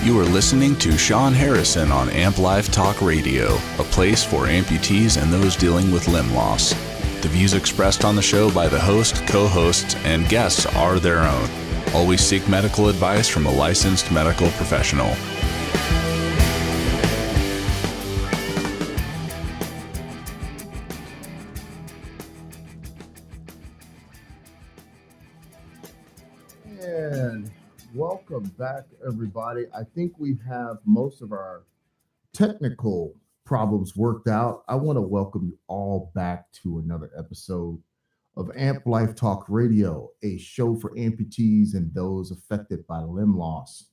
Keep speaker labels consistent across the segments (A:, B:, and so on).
A: You are listening to Sean Harrison on Amp Life Talk Radio, a place for amputees and those dealing with limb loss. The views expressed on the show by the host, co-hosts, and guests are their own. Always seek medical advice from a licensed medical professional.
B: And welcome back, everybody. I think we have most of our technical problems worked out. I want to welcome you all back to another episode of Amp Life Talk Radio, a show for amputees and those affected by limb loss.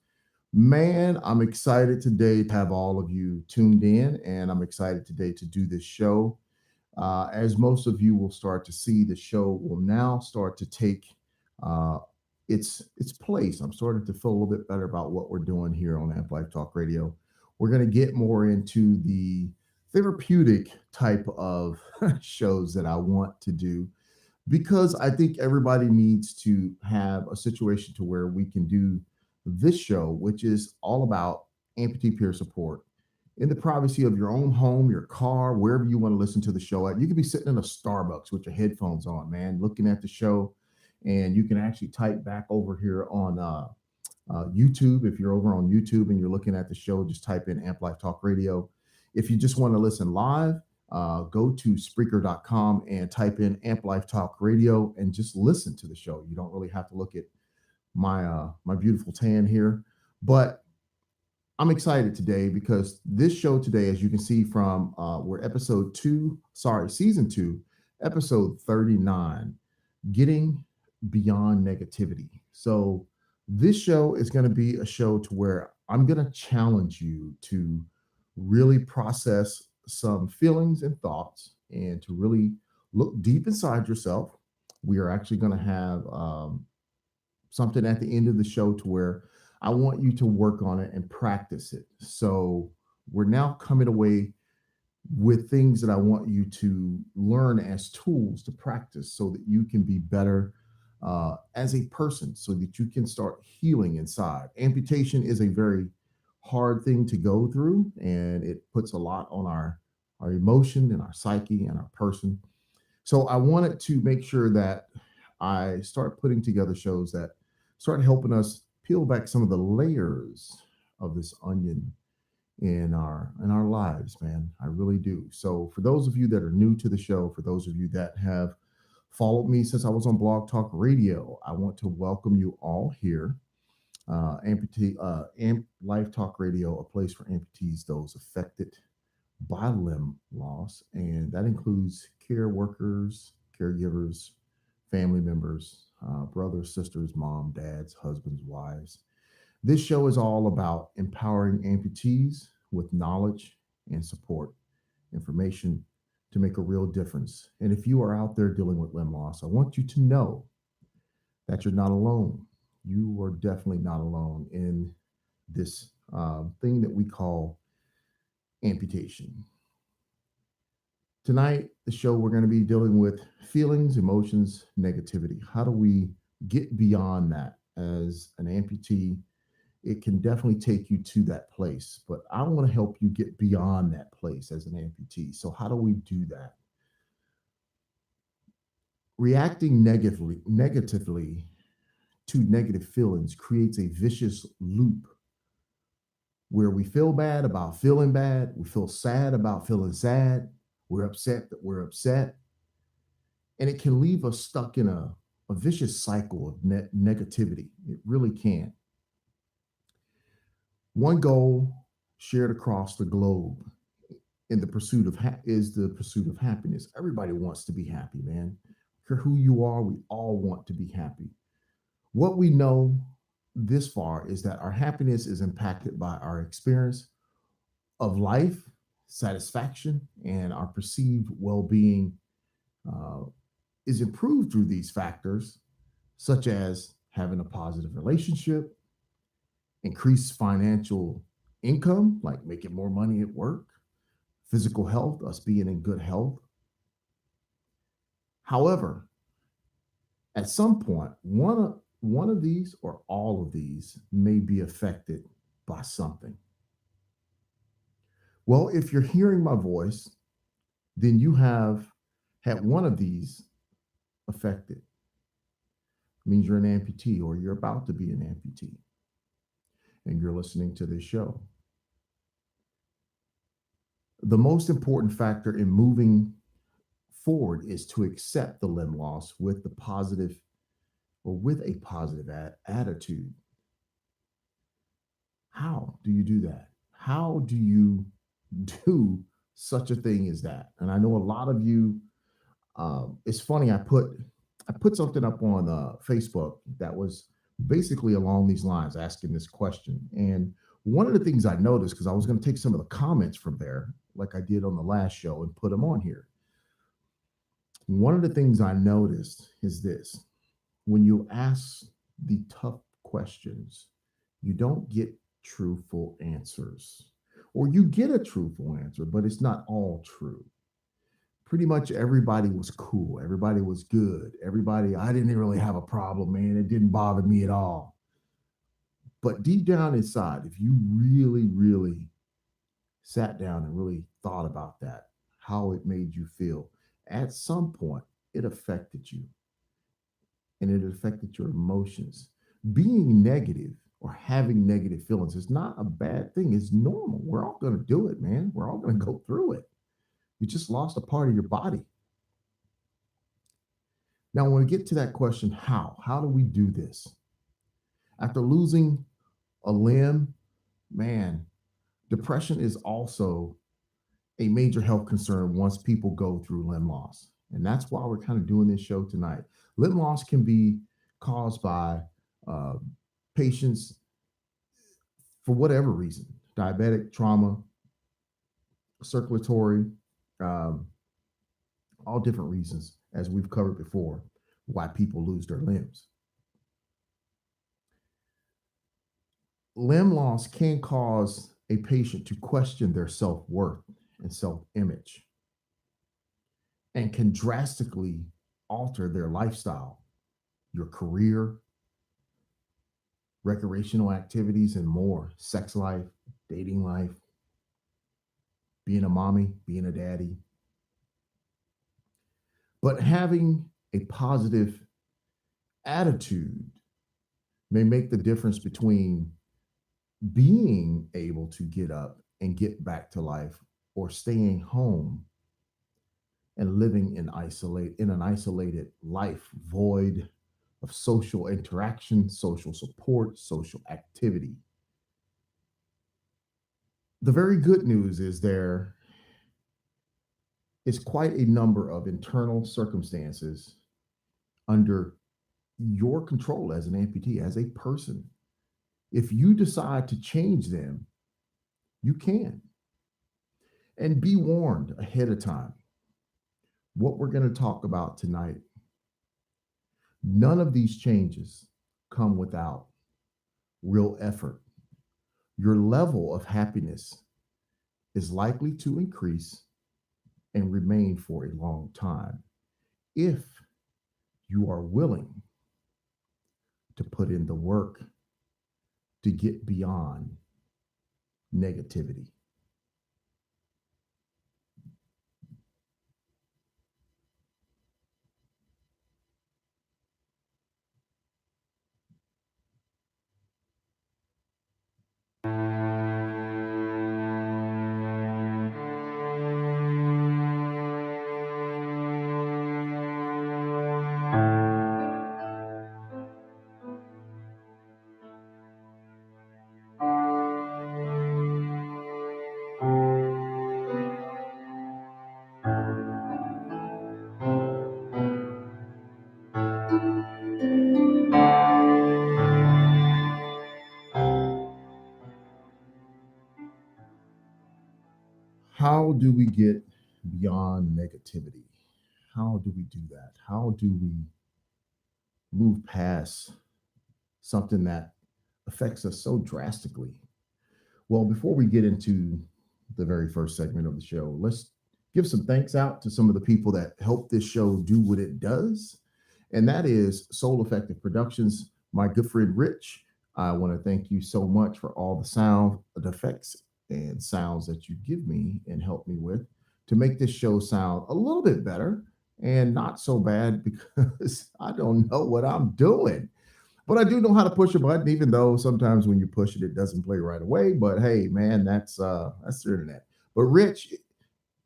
B: Man, I'm excited today to have all of you tuned in, and I'm excited today to do this show. As most of you will start to see, the show will now start to take its place. I'm starting to feel a little bit better about what we're doing here on Amp Life Talk Radio. We're going to get more into the therapeutic type of shows that I want to do, because I think everybody needs to have a situation to where we can do this show, which is all about amputee peer support in the privacy of your own home, your car, wherever you want to listen to the show at. You could be sitting in a Starbucks with your headphones on, man, looking at the show, and you can actually type back over here on YouTube. If you're over on YouTube and you're looking at the show, just type in Amp Life Talk Radio. If you just want to listen live, go to Spreaker.com and type in Amp Life Talk Radio and just listen to the show. You don't really have to look at my beautiful tan here, but I'm excited today because this show today, as you can see from we're season 2, episode 39, Getting Beyond Negativity. So this show is going to be a show to where I'm going to challenge you to really process some feelings and thoughts and to really look deep inside yourself. We are actually going to have something at the end of the show to where I want you to work on it and practice it. So we're now coming away with things that I want you to learn as tools to practice so that you can be better as a person, so that you can start healing inside. Amputation is a very hard thing to go through, and it puts a lot on our emotion and our psyche and our person. So I wanted to make sure that I start putting together shows that start helping us peel back some of the layers of this onion in our lives, man. I really do. So for those of you that are new to the show, for those of you that have followed me since I was on Blog Talk Radio, I want to welcome you all here. Amp Life Talk Radio, a place for amputees, those affected by limb loss, and that includes care workers, caregivers, family members, brothers, sisters, mom, dads, husbands, wives. This show is all about empowering amputees with knowledge and support, information to make a real difference. And if you are out there dealing with limb loss, I want you to know that you're not alone. You are definitely not alone in this thing that we call amputation. Tonight, the show, we're going to be dealing with feelings, emotions, negativity. How do we get beyond that as an amputee? It can definitely take you to that place, but I want to help you get beyond that place as an amputee. So how do we do that? Reacting negatively to negative feelings creates a vicious loop where we feel bad about feeling bad. We feel sad about feeling sad. We're upset that we're upset. And it can leave us stuck in a vicious cycle of negativity. It really can. One goal shared across the globe in the pursuit of is the pursuit of happiness. Everybody wants to be happy, man. No matter who you are, we all want to be happy. What we know this far is that our happiness is impacted by our experience of life, satisfaction, and our perceived well-being is improved through these factors, such as having a positive relationship, increased financial income, like making more money at work, physical health, us being in good health. However, at some point, one of these or all of these may be affected by something. Well, if you're hearing my voice, then you have had one of these affected. It means you're an amputee or you're about to be an amputee and you're listening to this show. The most important factor in moving forward is to accept the limb loss with the positive or with a positive attitude. How do you do that? How do you do such a thing as that? And I know a lot of you. It's funny. I put something up on Facebook that was basically along these lines, asking this question. And one of the things I noticed, because I was going to take some of the comments from there, like I did on the last show, and put them on here. One of the things I noticed is this: when you ask the tough questions, you don't get truthful answers, or you get a truthful answer, but it's not all true. Pretty much everybody was cool. Everybody was good. Everybody, I didn't really have a problem, man. It didn't bother me at all. But deep down inside, if you really, really sat down and really thought about that, how it made you feel, at some point, it affected you and it affected your emotions. Being negative or having negative feelings is not a bad thing. It's normal. We're all going to do it, man. We're all going to go through it. You just lost a part of your body. Now, when we get to that question, how do we do this? After losing a limb, man, depression is also a major health concern once people go through limb loss. And that's why we're kind of doing this show tonight. Limb loss can be caused by uh, patients for whatever reason: diabetic, trauma, circulatory, um, all different reasons, as we've covered before, why people lose their limbs. Limb loss can cause a patient to question their self worth and self image and can drastically alter their lifestyle, your career, recreational activities, and more, sex life, dating life, being a mommy, being a daddy. But having a positive attitude may make the difference between being able to get up and get back to life or staying home and living in an isolated life void of social interaction, social support, social activity. The very good news is there is quite a number of internal circumstances under your control as an amputee, as a person. If you decide to change them, you can. And be warned ahead of time. What we're going to talk about tonight, none of these changes come without real effort. Your level of happiness is likely to increase and remain for a long time if you are willing to put in the work to get beyond negativity. How do we get beyond negativity? How do we do that? How do we move past something that affects us so drastically? Well, before we get into the very first segment of the show, let's give some thanks out to some of the people that help this show do what it does. And that is Soul Effective Productions, my good friend Rich. I want to thank you so much for all the sound effects and sounds that you give me and help me with to make this show sound a little bit better and not so bad because I don't know what I'm doing. But I do know how to push a button, even though sometimes when you push it, it doesn't play right away. But hey, man, that's the internet. But Rich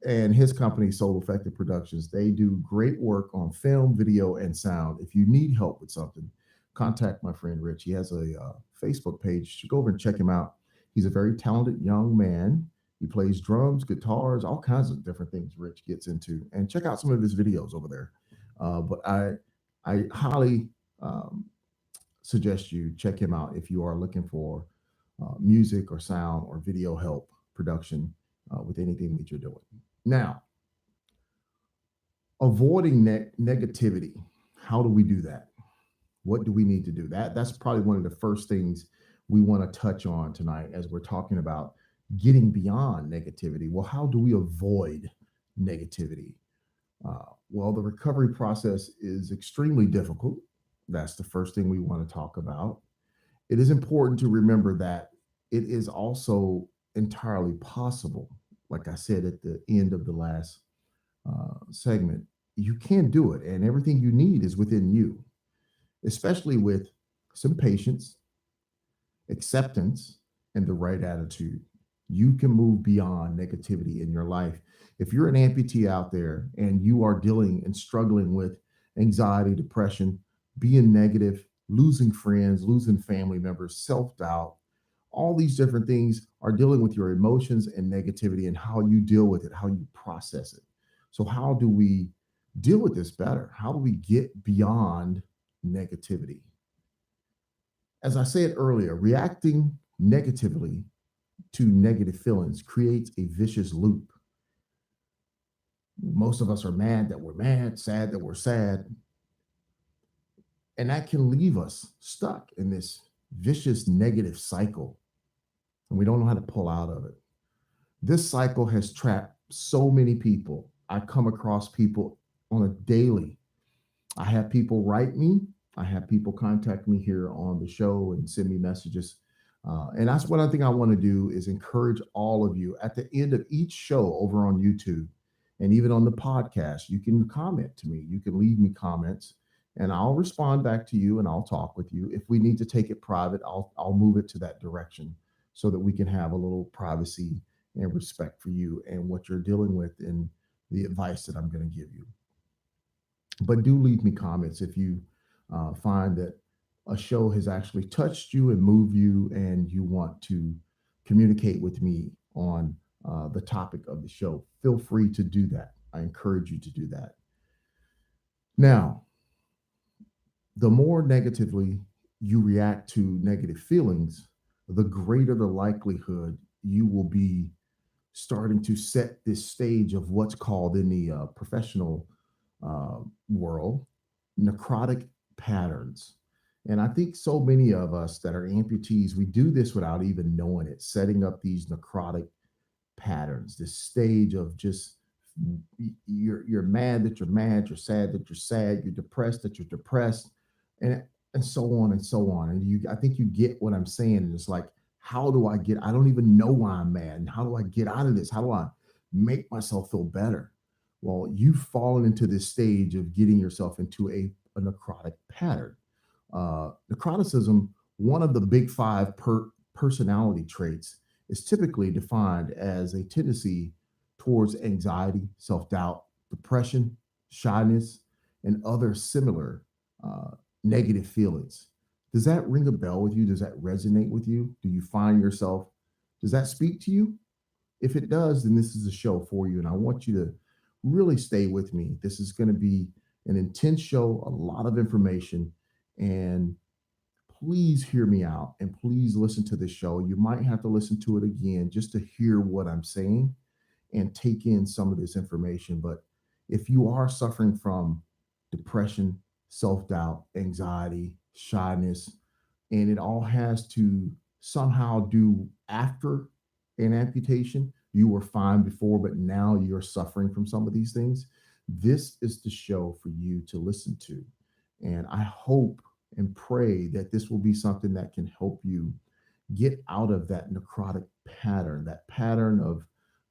B: and his company, Soul Effective Productions, they do great work on film, video, and sound. If you need help with something, contact my friend Rich. He has a Facebook page. Go over and check him out. He's a very talented young man. He plays drums, guitars, all kinds of different things Rich gets into. And check out some of his videos over there. But I highly suggest you check him out if you are looking for music or sound or video help production with anything that you're doing. Now, avoiding negativity. How do we do that? What do we need to do? That's probably one of the first things we want to touch on tonight as we're talking about getting beyond negativity. Well, how do we avoid negativity? Well, the recovery process is extremely difficult. That's the first thing we want to talk about. It is important to remember that it is also entirely possible. Like I said at the end of the last segment, you can do it, and everything you need is within you, especially with some patience, acceptance, and the right attitude. You can move beyond negativity in your life. If you're an amputee out there and you are dealing and struggling with anxiety, depression, being negative, losing friends, losing family members, self doubt, all these different things are dealing with your emotions and negativity and how you deal with it, how you process it. So, how do we deal with this better? How do we get beyond negativity? As I said earlier, reacting negatively to negative feelings creates a vicious loop. Most of us are mad that we're mad, sad that we're sad, and that can leave us stuck in this vicious negative cycle, and we don't know how to pull out of it. This cycle has trapped so many people. I come across people on a daily. I have people write me. I have people contact me here on the show and send me messages. And that's what I think I want to do is encourage all of you at the end of each show over on YouTube and even on the podcast. You can comment to me. You can leave me comments and I'll respond back to you and I'll talk with you. If we need to take it private, I'll move it to that direction so that we can have a little privacy and respect for you and what you're dealing with and the advice that I'm going to give you. But do leave me comments if you find that a show has actually touched you and moved you, and you want to communicate with me on the topic of the show. Feel free to do that. I encourage you to do that. Now, the more negatively you react to negative feelings, the greater the likelihood you will be starting to set this stage of what's called in the professional world necrotic patterns. And I think so many of us that are amputees, we do this without even knowing it, setting up these necrotic patterns, this stage of just you're mad that you're mad, you're sad that you're sad, you're depressed that you're depressed, and so on and so on. And I think you get what I'm saying. And it's like, how do I get? I don't even know why I'm mad. And how do I get out of this? How do I make myself feel better? Well, you've fallen into this stage of getting yourself into a necrotic pattern. Necroticism, one of the big five personality traits, is typically defined as a tendency towards anxiety, self-doubt, depression, shyness, and other similar negative feelings. Does that ring a bell with you? Does that resonate with you? Do you find yourself, does that speak to you? If it does, then this is a show for you. And I want you to really stay with me. This is going to be an intense show, a lot of information, and please hear me out and please listen to this show. You might have to listen to it again just to hear what I'm saying and take in some of this information. But if you are suffering from depression, self-doubt, anxiety, shyness, and it all has to somehow do after an amputation, you were fine before, but now you're suffering from some of these things, this is the show for you to listen to. And I hope and pray that this will be something that can help you get out of that necrotic pattern, that pattern of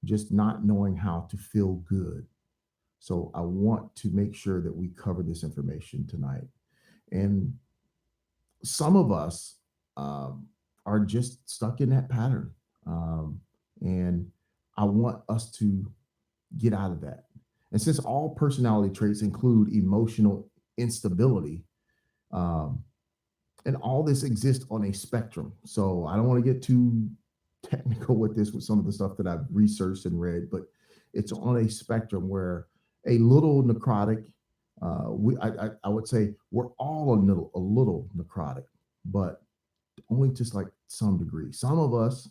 B: just not knowing how to feel good. So I want to make sure that we cover this information tonight. And some of us um, are just stuck in that pattern. And I want us to get out of that. And since all personality traits include emotional instability, um, and all this exists on a spectrum. So I don't want to get too technical with this, with some of the stuff that I've researched and read, but it's on a spectrum where a little necrotic, I would say we're all a little necrotic, but only just like some degree. Some of us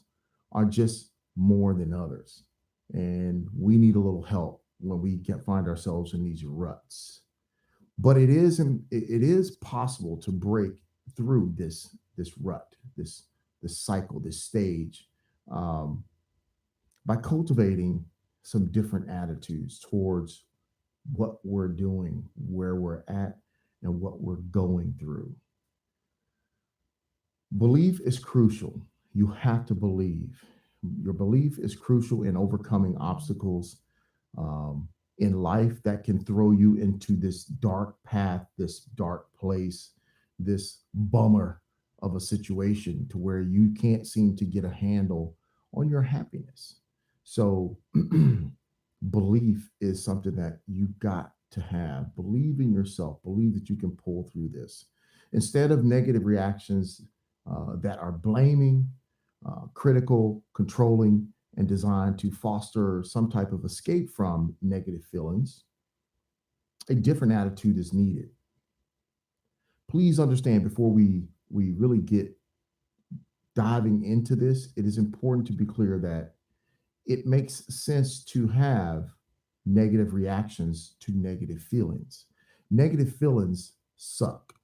B: are just more than others, and we need a little help when we get find ourselves in these ruts. But it is possible to break through this rut, this cycle, this stage, um, by cultivating some different attitudes towards what we're doing, where we're at, and what we're going through. Belief is crucial. You have to believe. Your belief is crucial in overcoming obstacles in life that can throw you into this dark path, this dark place, this bummer of a situation to where you can't seem to get a handle on your happiness. So, belief is something that you got to have. Believe in yourself, believe that you can pull through this. Instead of negative reactions that are blaming, critical, controlling, and designed to foster some type of escape from negative feelings, a different attitude is needed. Please understand, before we really get diving into this, it is important to be clear that it makes sense to have negative reactions to negative feelings. Negative feelings suck.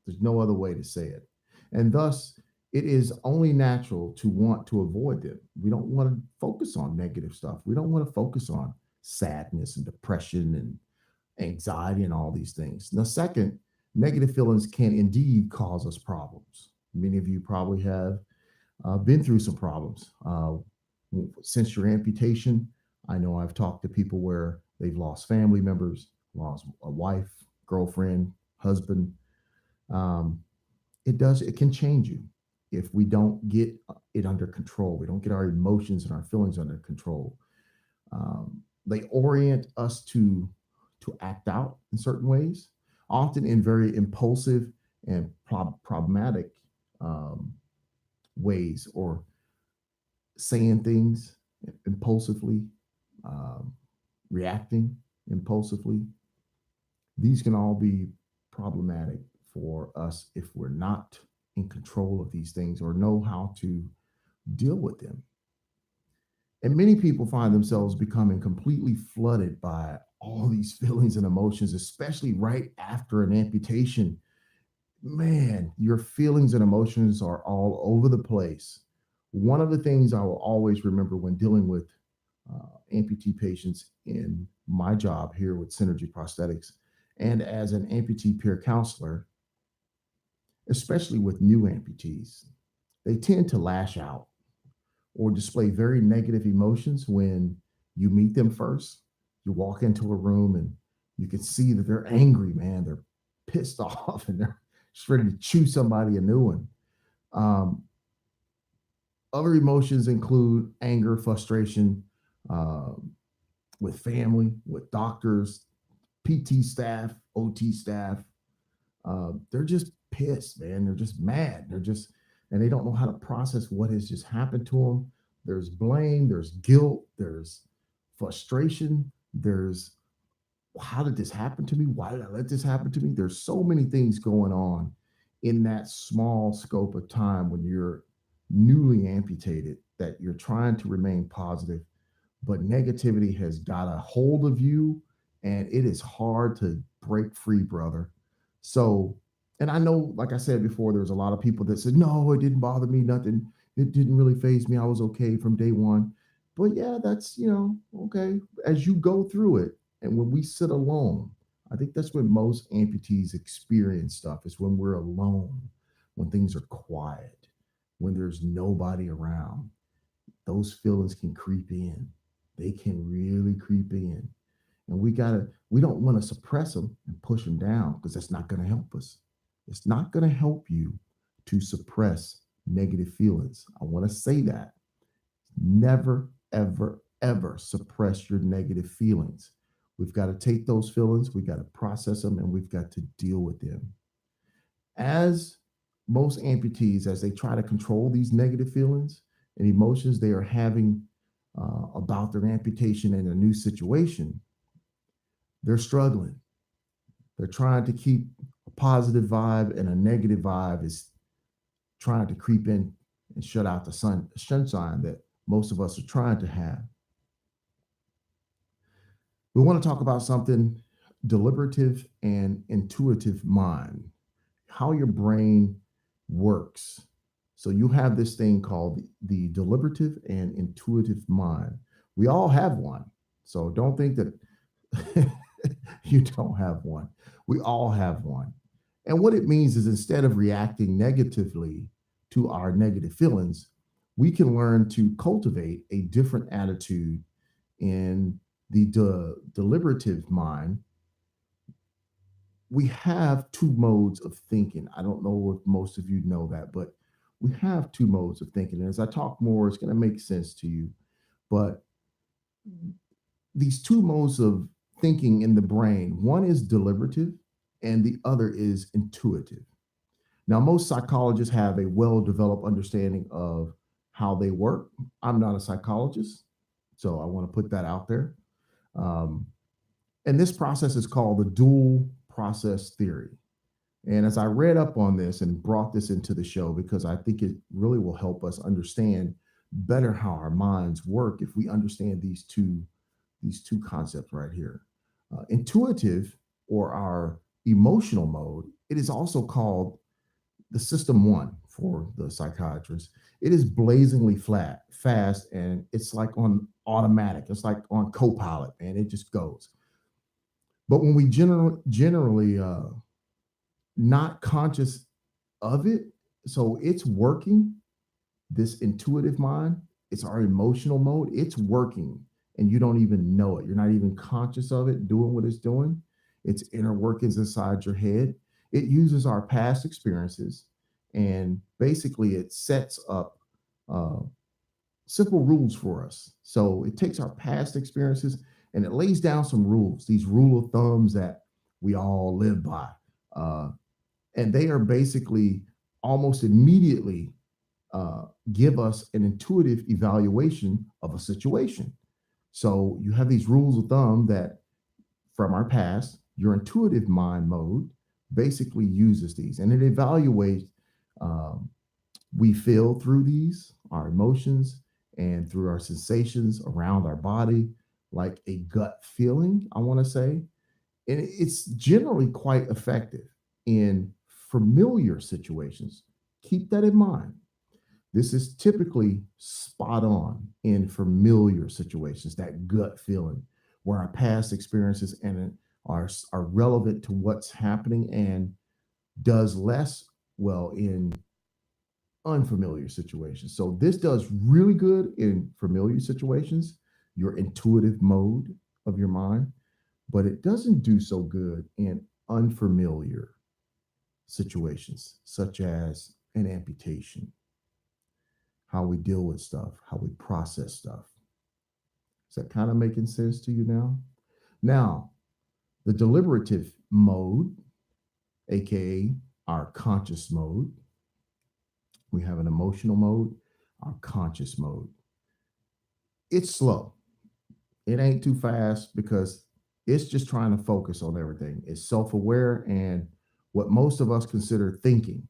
B: There's no other way to say it. And thus, it is only natural to want to avoid them. We don't want to focus on negative stuff. We don't want to focus on sadness and depression and anxiety and all these things. Now, second, negative feelings can indeed cause us problems. Many of you probably have been through some problems since your amputation. I know I've talked to people where they've lost family members, lost a wife, girlfriend, husband. Um, it can change you if we don't get it under control. We don't get our emotions and our feelings under control. They orient us to act out in certain ways, often in very impulsive and problematic um, ways, or saying things impulsively, um, reacting impulsively. These can all be problematic for us if we're not in control of these things or know how to deal with them. And many people find themselves becoming completely flooded by all these feelings and emotions, especially right after an amputation. Man, your feelings and emotions are all over the place. One of the things I will always remember when dealing with amputee patients in my job here with Synergy Prosthetics and as an amputee peer counselor, especially with new amputees, they tend to lash out or display very negative emotions when you meet them first. You walk into a room and you can see that they're angry, man. They're pissed off and they're just ready to chew somebody a new one. Um, Other emotions include anger, frustration, um, with family, with doctors, PT staff, OT staff. They're just pissed, man. They're just mad. And they don't know how to process what has just happened to them. There's blame, there's guilt, there's frustration, there's, how did this happen to me? Why did I let this happen to me? There's so many things going on in that small scope of time when you're newly amputated that you're trying to remain positive, but negativity has got a hold of you and it is hard to break free, brother. So, and I know, like I said before, there's a lot of people that said, no, it didn't bother me, nothing. It didn't really phase me. I was okay from day one. But yeah, that's, okay. As you go through it, and when we sit alone, I think that's when most amputees experience stuff, is when we're alone, when things are quiet, when there's nobody around. Those feelings can creep in. They can really creep in. And we don't want to suppress them and push them down, because that's not going to help us. It's not going to help you to suppress negative feelings. I want to say that. Never, ever, ever suppress your negative feelings. We've got to take those feelings, we've got to process them, and we've got to deal with them. As most amputees, as they try to control these negative feelings and emotions they are having about their amputation in a new situation, they're struggling. They're trying to keep a positive vibe, and a negative vibe is trying to creep in and shut out the sunshine that most of us are trying to have. We want to talk about something: deliberative and intuitive mind, how your brain works. So you have this thing called the deliberative and intuitive mind. We all have one. So don't think that you don't have one. We all have one. And what it means is, instead of reacting negatively to our negative feelings, we can learn to cultivate a different attitude in the deliberative mind. We have two modes of thinking. I don't know if most of you know that, but we have two modes of thinking. And as I talk more, it's going to make sense to you. But these two modes of thinking in the brain, one is deliberative and the other is intuitive. Now, most psychologists have a well-developed understanding of how they work. I'm not a psychologist, so I want to put that out there. Um, and this process is called the dual process theory. And as I read up on this and brought this into the show, because I think it really will help us understand better how our minds work if we understand these two concepts right here. Intuitive, or our emotional mode, it is also called the system one for the psychiatrist. It is blazingly fast, and it's like on automatic. It's like on copilot, and it just goes. But when we generally not conscious of it, so it's working. This intuitive mind, it's our emotional mode. It's working, and you don't even know it. You're not even conscious of it doing what it's doing. It's inner workings inside your head. It uses our past experiences, and basically it sets up uh, simple rules for us. So it takes our past experiences and it lays down some rules, these rule of thumbs that we all live by. Uh, and they are basically almost immediately give us an intuitive evaluation of a situation. So you have these rules of thumb that from our past, your intuitive mind mode basically uses these, and it evaluates. Um, we feel through these, our emotions, and through our sensations around our body, like a gut feeling, I want to say. And it's generally quite effective in familiar situations. Keep that in mind. This is typically spot on in familiar situations, that gut feeling where our past experiences and are relevant to what's happening, and does less well in unfamiliar situations. So this does really good in familiar situations, your intuitive mode of your mind, but it doesn't do so good in unfamiliar situations, such as an amputation, how we deal with stuff, how we process stuff. Is that kind of making sense to you now? Now, the deliberative mode, aka our conscious mode, we have an emotional mode, our conscious mode. It's slow. It ain't too fast because it's just trying to focus on everything. It's self-aware and what most of us consider thinking.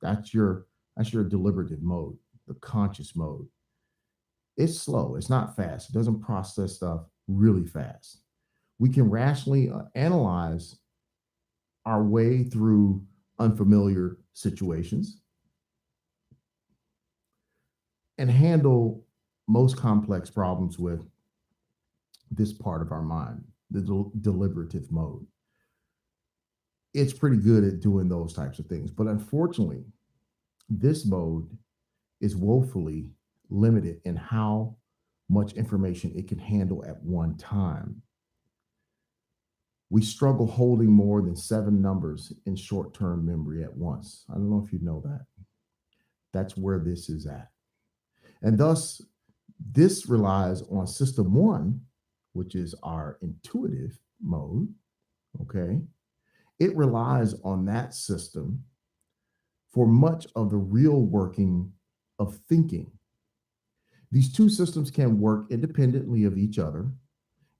B: That's your deliberative mode, the conscious mode. It's slow. It's not fast. It doesn't process stuff really fast. We can rationally analyze our way through unfamiliar situations and handle most complex problems with this part of our mind, the deliberative mode. it's pretty good at doing those types of things. But unfortunately, this mode is woefully limited in how much information it can handle at one time. We struggle holding more than 7 numbers in short term memory at once. I don't know if you know that. That's where this is at. And thus, this relies on system one, which is our intuitive mode. Okay. It relies on that system for much of the real working of thinking. These two systems can work independently of each other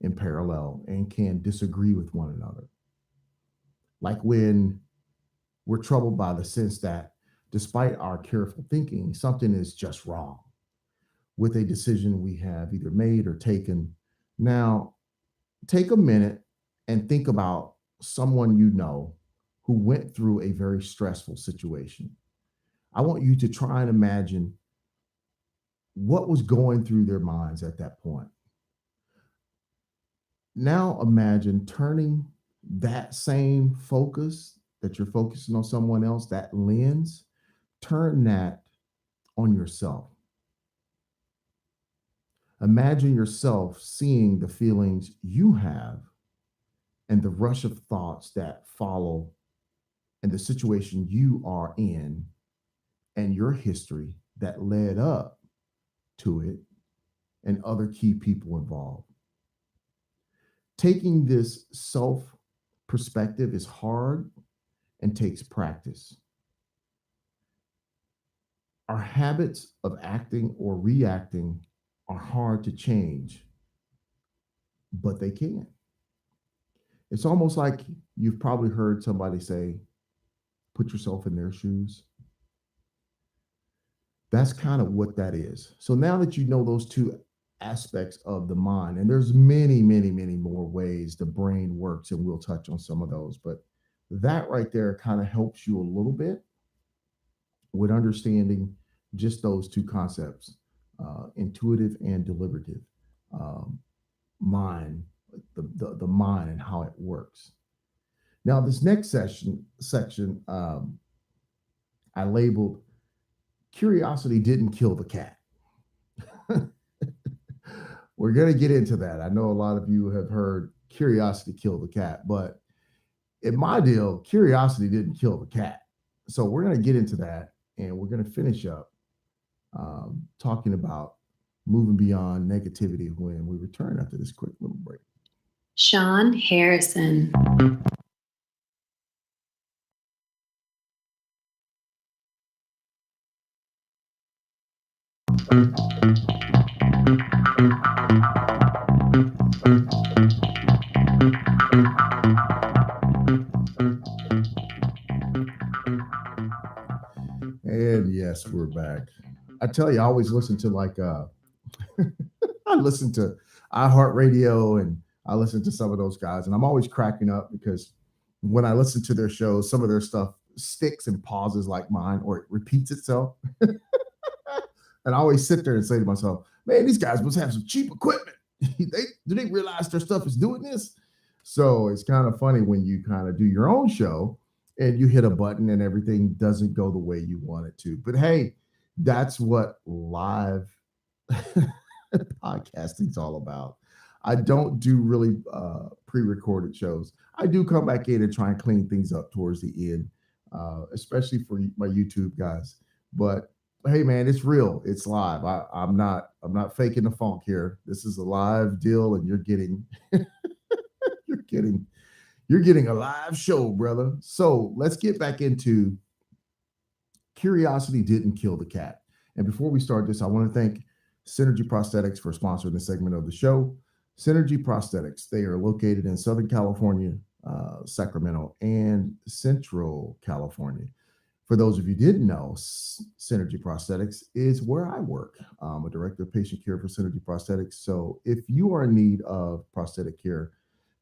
B: in parallel and can disagree with one another. Like when we're troubled by the sense that despite our careful thinking, something is just wrong with a decision we have either made or taken. Now, take a minute and think about someone you know who went through a very stressful situation. I want you to try and imagine what was going through their minds at that point. Now imagine turning that same focus that you're focusing on someone else, that lens, turn that on yourself. Imagine yourself seeing the feelings you have and the rush of thoughts that follow and the situation you are in and your history that led up to it and other key people involved. Taking this self perspective is hard and takes practice. Our habits of acting or reacting are hard to change, but they can. It's almost like you've probably heard somebody say, put yourself in their shoes. That's kind of what that is. So now that you know those two aspects of the mind, and there's many, many, many more ways the brain works, and we'll touch on some of those, but that right there kind of helps you a little bit with understanding just those two concepts, intuitive and deliberative mind, the mind and how it works. Now, this next section I labeled "Curiosity Didn't Kill the Cat." We're going to get into that. I know a lot of you have heard curiosity kill the cat, but in my deal, curiosity didn't kill the cat. So we're going to get into that, and we're going to finish up talking about moving beyond negativity when we return after this quick little break.
C: Sean Harrison.
B: And yes, we're back. I tell you, I always listen to I listen to iHeartRadio and I listen to some of those guys, and I'm always cracking up because when I listen to their shows, some of their stuff sticks and pauses like mine, or it repeats itself. And I always sit there and say to myself, man, these guys must have some cheap equipment. Do they realize their stuff is doing this? So it's kind of funny when you kind of do your own show and you hit a button and everything doesn't go the way you want it to. But hey, that's what live podcasting is all about. I don't do really pre-recorded shows. I do come back in and try and clean things up towards the end, especially for my YouTube guys. But hey, man, it's real. It's live. I'm not faking the funk here. This is a live deal, and you're getting you're getting a live show, brother. So let's get back into curiosity didn't kill the cat. And before we start this, I want to thank Synergy Prosthetics for sponsoring this segment of the show. Synergy Prosthetics, they are located in Southern California, Sacramento, and Central California. For those of you who didn't know, Synergy Prosthetics is where I work. I'm a director of patient care for Synergy Prosthetics. So if you are in need of prosthetic care,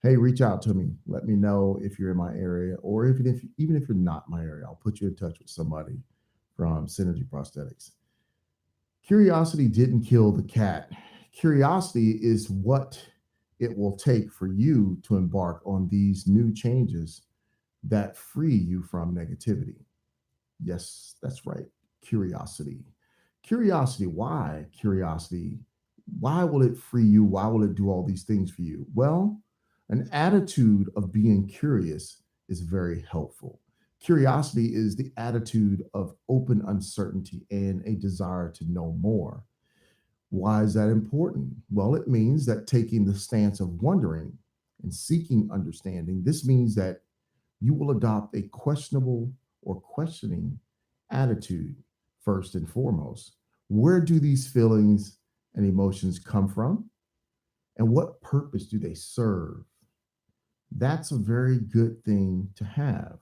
B: hey, reach out to me. Let me know if you're in my area, or even if you're not in my area, I'll put you in touch with somebody from Synergy Prosthetics. Curiosity didn't kill the cat. Curiosity is what it will take for you to embark on these new changes that free you from negativity. Yes, that's right. Curiosity. Curiosity. Why curiosity? Why will it free you? Why will it do all these things for you? Well, an attitude of being curious is very helpful. Curiosity is the attitude of open uncertainty and a desire to know more. Why is that important? Well, it means that taking the stance of wondering and seeking understanding, this means that you will adopt a questionable or questioning attitude first and foremost. Where do these feelings and emotions come from? And what purpose do they serve? That's a very good thing to have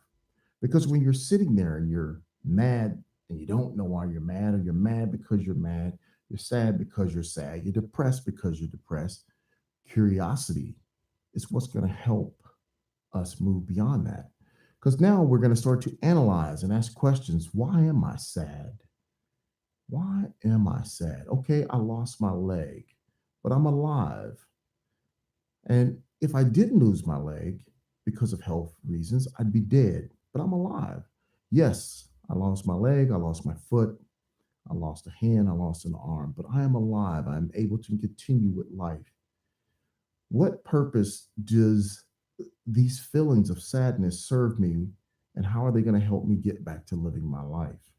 B: because when you're sitting there and you're mad and you don't know why you're mad, or you're mad because you're mad, you're sad because you're sad, you're depressed because you're depressed, curiosity is what's going to help us move beyond that. Because now we're going to start to analyze and ask questions. Why am I sad? Why am I sad? Okay, I lost my leg, but I'm alive. And if I didn't lose my leg because of health reasons, I'd be dead, but I'm alive. Yes, I lost my leg, I lost my foot, I lost a hand, I lost an arm, but I am alive. I'm able to continue with life. What purpose does these feelings of sadness serve me, and how are they going to help me get back to living my life?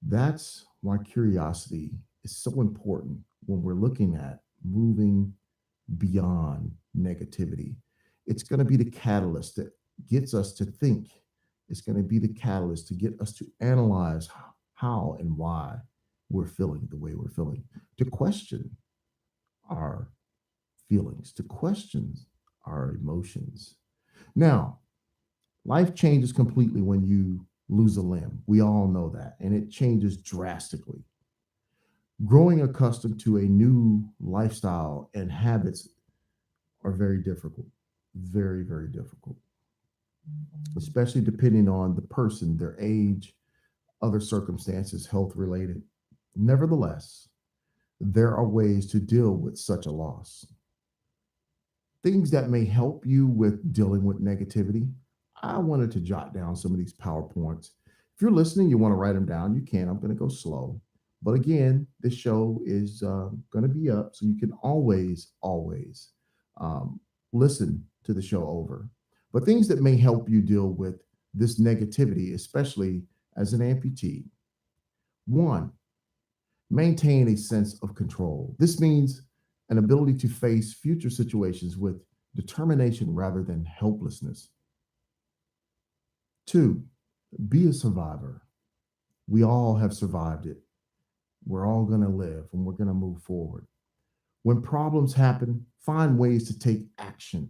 B: That's why curiosity is so important when we're looking at moving beyond negativity. It's going to be the catalyst that gets us to think. It's going to be the catalyst to get us to analyze how and why we're feeling the way we're feeling, to question our feelings, to question our emotions. Now, life changes completely when you lose a limb. We all know that, and it changes drastically. Growing accustomed to a new lifestyle and habits are very difficult, very, very difficult, especially depending on the person, their age, other circumstances, health related. Nevertheless, there are ways to deal with such a loss. Things that may help you with dealing with negativity. I wanted to jot down some of these PowerPoints. If you're listening, you want to write them down, you can. I'm going to go slow. But again, this show is going to be up, so you can always um, listen to the show over. But things that may help you deal with this negativity, especially as an amputee. One, maintain a sense of control. This means an ability to face future situations with determination rather than helplessness. Two, be a survivor. We all have survived it. We're all going to live and we're going to move forward. When problems happen, find ways to take action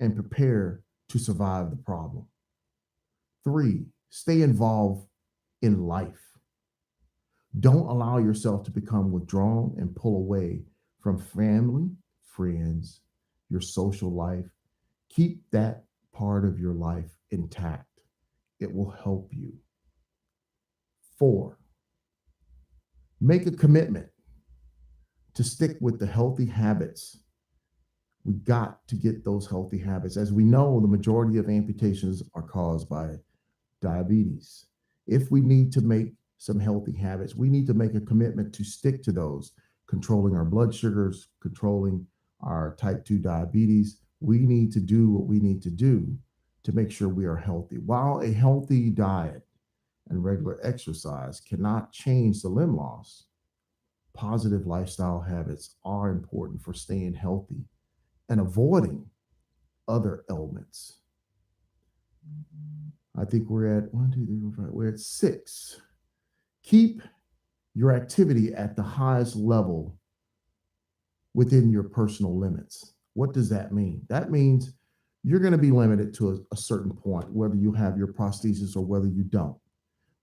B: and prepare to survive the problem. Three, stay involved in life. Don't allow yourself to become withdrawn and pull away from family, friends, your social life. Keep that part of your life intact. It will help you. Four, make a commitment to stick with the healthy habits. We got to get those healthy habits. As we know, the majority of amputations are caused by diabetes. If we need to make some healthy habits, we need to make a commitment to stick to those, controlling our blood sugars, controlling our type 2 diabetes. We need to do what we need to do to make sure we are healthy. While a healthy diet and regular exercise cannot change the limb loss, positive lifestyle habits are important for staying healthy and avoiding other ailments. I think we're at 1, 2, 3, 4, 5. We're at 6. Keep your activity at the highest level within your personal limits. What does that mean? That means you're going to be limited to a certain point, whether you have your prosthesis or whether you don't.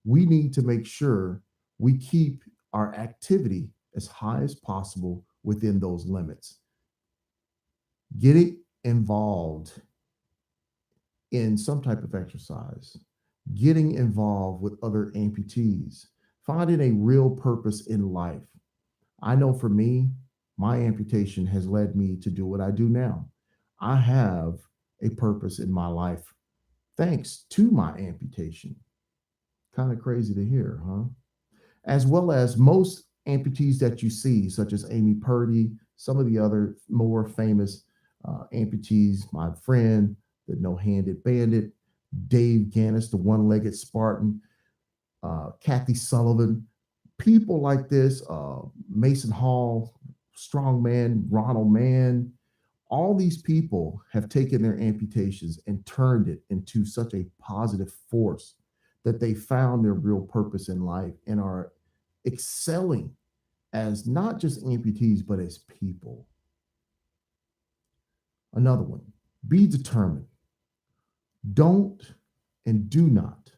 B: We need to make sure we keep our activity as high as possible within those limits. Getting involved in some type of exercise, getting involved with other amputees, finding a real purpose in life. I know for me, my amputation has led me to do what I do now. I have a purpose in my life thanks to my amputation. Kind of crazy to hear, huh? As well as most amputees that you see, such as Amy Purdy, some of the other more famous amputees, my friend, the no handed bandit, Dave Gannis, the one legged Spartan, Kathy Sullivan, people like this, Mason Hall, Strongman, Ronald Mann, all these people have taken their amputations and turned it into such a positive force that they found their real purpose in life and are excelling as not just amputees, but as people. Another one, be determined. Don't and do not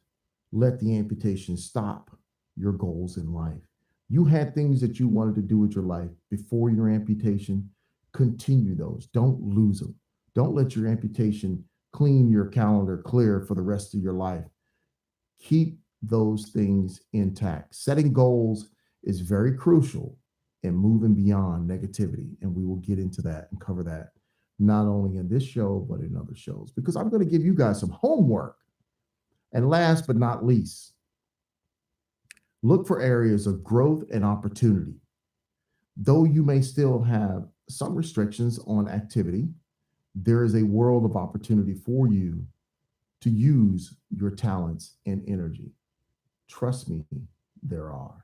B: let the amputation stop your goals in life. You had things that you wanted to do with your life before your amputation. Continue those. Don't lose them. Don't let your amputation clean your calendar clear for the rest of your life. Keep those things intact. Setting goals is very crucial in moving beyond negativity. And we will get into that and cover that not only in this show, but in other shows, because I'm going to give you guys some homework. And last but not least, look for areas of growth and opportunity. Though you may still have some restrictions on activity, there is a world of opportunity for you to use your talents and energy. Trust me, there are.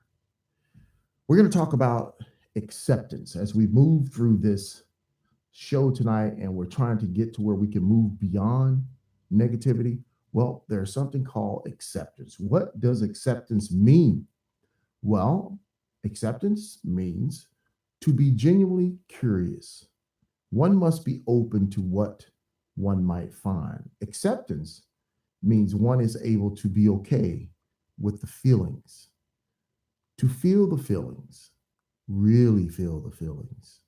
B: We're going to talk about acceptance as we move through this show tonight, and we're trying to get to where we can move beyond negativity. Well, there's something called acceptance. What does acceptance mean? Well, acceptance means to be genuinely curious. One must be open to what one might find. Acceptance means one is able to be okay with the feelings, to feel the feelings, really feel the feelings,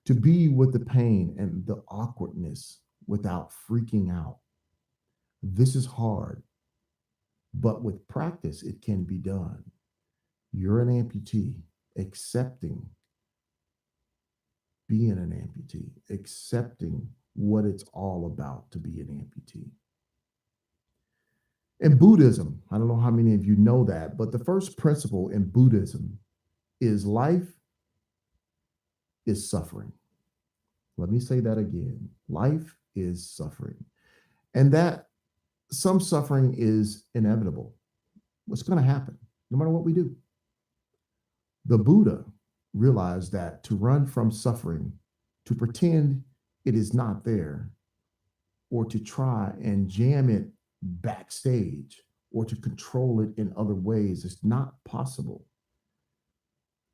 B: to be with the pain and the awkwardness without freaking out. This is hard, but with practice, it can be done. You're an amputee, accepting being an amputee, accepting what it's all about to be an amputee. In Buddhism, I don't know how many of you know that, but the first principle in Buddhism is life is suffering. Let me say that again. Life is suffering. And that some suffering is inevitable. What's going to happen, no matter what we do. The Buddha realized that to run from suffering, to pretend it is not there, or to try and jam it backstage, or to control it in other ways is not possible.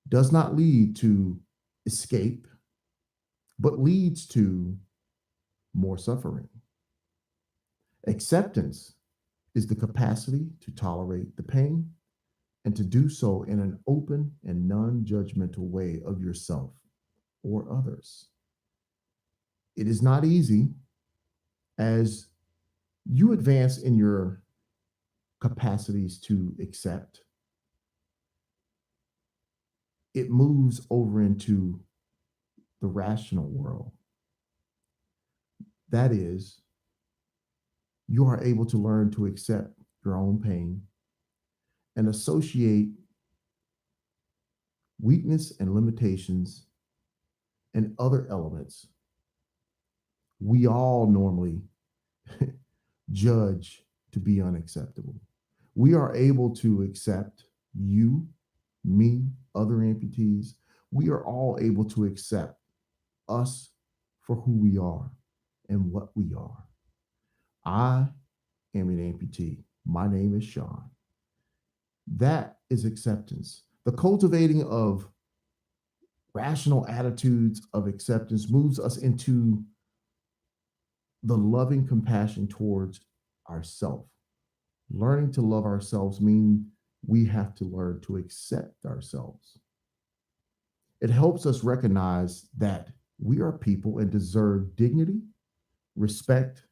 B: Does not lead to escape, but leads to more suffering. Acceptance is the capacity to tolerate the pain and to do so in an open and non-judgmental way of yourself or others. It is not easy. As you advance in your capacities to accept, it moves over into the rational world. That is, you are able to learn to accept your own pain and associate weakness and limitations and other elements we all normally judge to be unacceptable. We are able to accept you, me, other amputees. We are all able to accept us for who we are and what we are. I am an amputee. My name is Sean. That is acceptance. The cultivating of rational attitudes of acceptance moves us into the loving compassion towards ourselves. Learning to love ourselves means we have to learn to accept ourselves. It helps us recognize that we are people and deserve dignity, respect,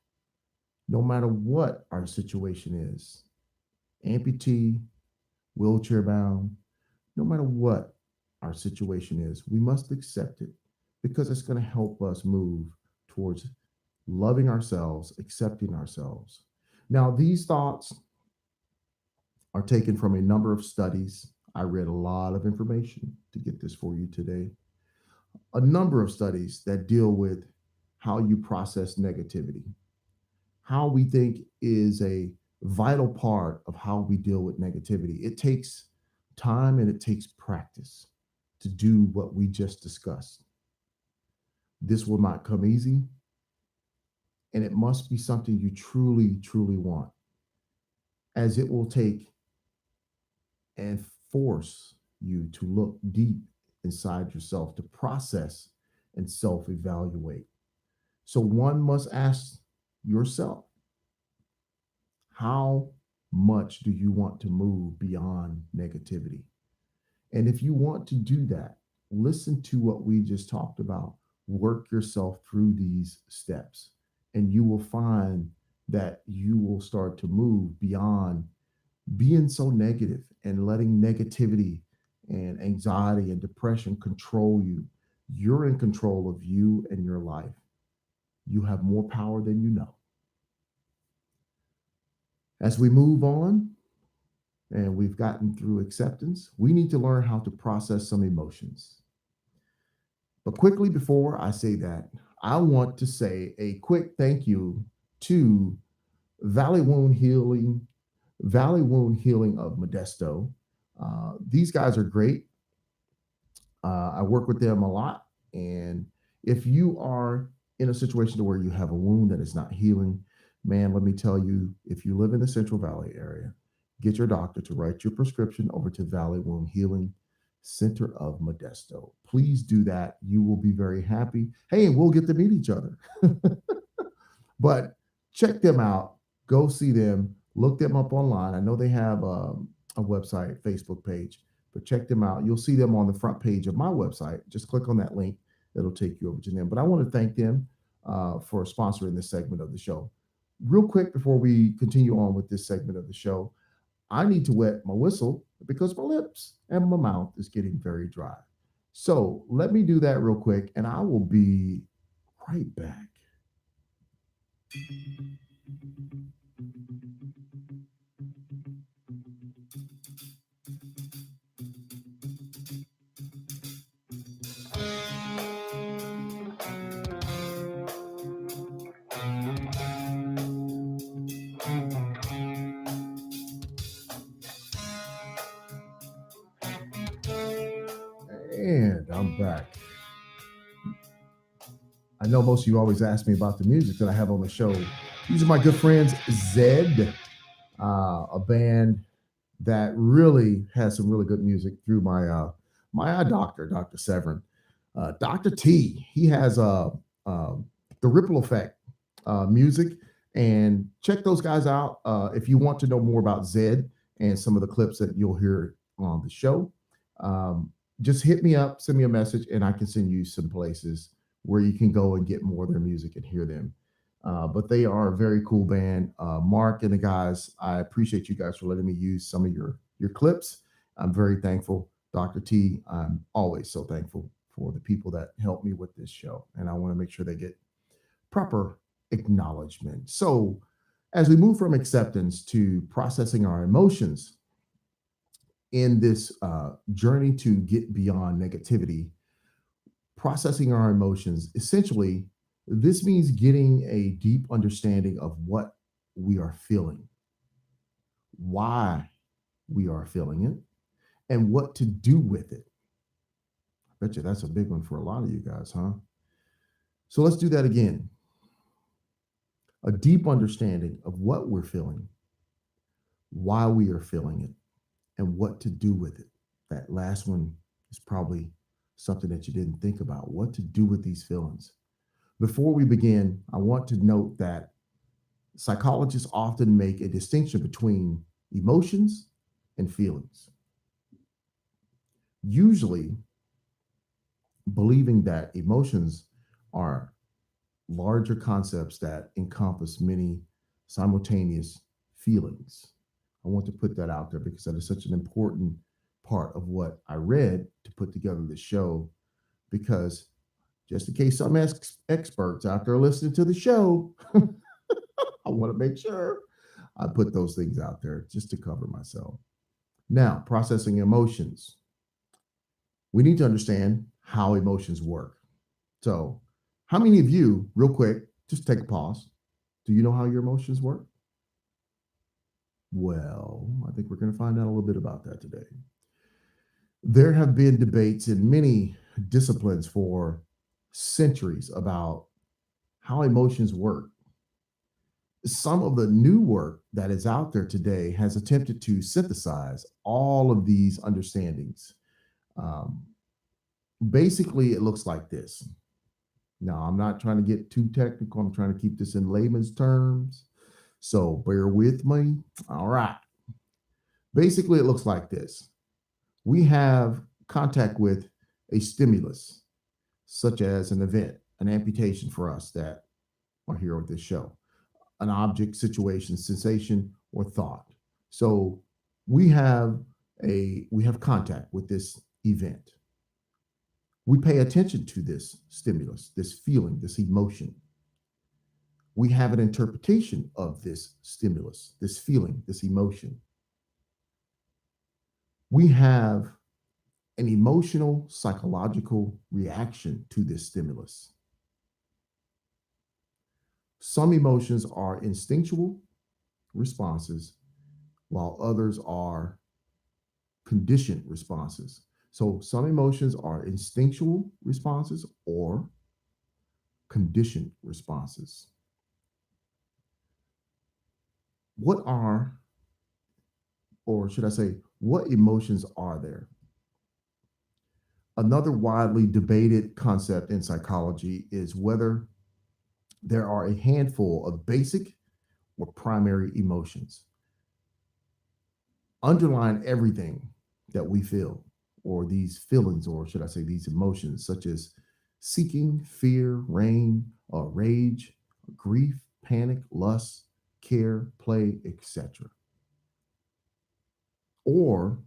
B: no matter what our situation is. Amputee, wheelchair bound, no matter what our situation is, we must accept it because it's going to help us move towards loving ourselves, accepting ourselves. Now, these thoughts are taken from a number of studies. I read a lot of information to get this for you today. A number of studies that deal with how you process negativity. How we think is a vital part of how we deal with negativity. It takes time and it takes practice to do what we just discussed. This will not come easy, and it must be something you truly, truly want, as it will take and force you to look deep inside yourself to process and self evaluate. So one must ask yourself, how much do you want to move beyond negativity? And if you want to do that, listen to what we just talked about. Work yourself through these steps, and you will find that you will start to move beyond being so negative and letting negativity and anxiety and depression control you. You're in control of you and your life. You have more power than you know. As we move on and we've gotten through acceptance, we need to learn how to process some emotions. But quickly before I say that, I want to say a quick thank you to Valley Wound Healing, Valley Wound Healing of Modesto. These guys are great. I work with them a lot. And if you are in a situation where you have a wound that is not healing, man, let me tell you, if you live in the Central Valley area, get your doctor to write your prescription over to Valley Wound Healing Center of Modesto. Please do that. You will be very happy. Hey, and we'll get to meet each other. But check them out. Go see them. Look them up online. I know they have a website, Facebook page, but check them out. You'll see them on the front page of my website. Just click on that link. It'll take you over to them. But I want to thank them for sponsoring this segment of the show. Real quick before we continue on with this segment of the show, I need to wet my whistle because my lips and my mouth is getting very dry. So let me do that real quick, and I will be right back. And I'm back. I know most of you always ask me about the music that I have on the show. These are my good friends, Zed, a band that really has some really good music through my eye doctor, Dr. Severin. Dr. T, he has the Ripple Effect music, and check those guys out if you want to know more about Zed and some of the clips that you'll hear on the show. Just hit me up, send me a message, and I can send you some places where you can go and get more of their music and hear them. But they are a very cool band. Mark and the guys, I appreciate you guys for letting me use some of your clips. I'm very thankful. Dr. T, I'm always so thankful for the people that help me with this show. And I want to make sure they get proper acknowledgement. So as we move from acceptance to processing our emotions, in this journey to get beyond negativity, processing our emotions, essentially, this means getting a deep understanding of what we are feeling, why we are feeling it, and what to do with it. I bet you that's a big one for a lot of you guys, huh? So let's do that again. A deep understanding of what we're feeling, why we are feeling it, and what to do with it. That last one is probably something that you didn't think about. What to do with these feelings. Before we begin, I want to note that psychologists often make a distinction between emotions and feelings. Usually, believing that emotions are larger concepts that encompass many simultaneous feelings. I want to put that out there because that is such an important part of what I read to put together this show. Because just in case some experts out there listening to the show, I want to make sure I put those things out there just to cover myself. Now, processing emotions. We need to understand how emotions work. So, how many of you, real quick, just take a pause. Do you know how your emotions work? Well, I think we're going to find out a little bit about that today. There have been debates in many disciplines for centuries about how emotions work. Some of the new work that is out there today has attempted to synthesize all of these understandings. Um, Basically, it looks like this. Now, I'm not trying to get too technical. I'm trying to keep this in layman's terms. So bear with me. All right. Basically, it looks like this. We have contact with a stimulus, such as an event, an amputation for us that are here with this show, an object, situation, sensation, or thought. So we have contact with this event. We pay attention to this stimulus, this feeling, this emotion. We have an interpretation of this stimulus, this feeling, this emotion. We have an emotional, psychological reaction to this stimulus. Some emotions are instinctual responses, while others are conditioned responses. So some emotions are instinctual responses or conditioned responses. What are, or should I say, what emotions are there? Another widely debated concept in psychology is whether there are a handful of basic or primary emotions underlying everything that we feel, or these feelings, or should I say, these emotions, such as seeking, fear, rage, grief, panic, lust, care, play, etc. Or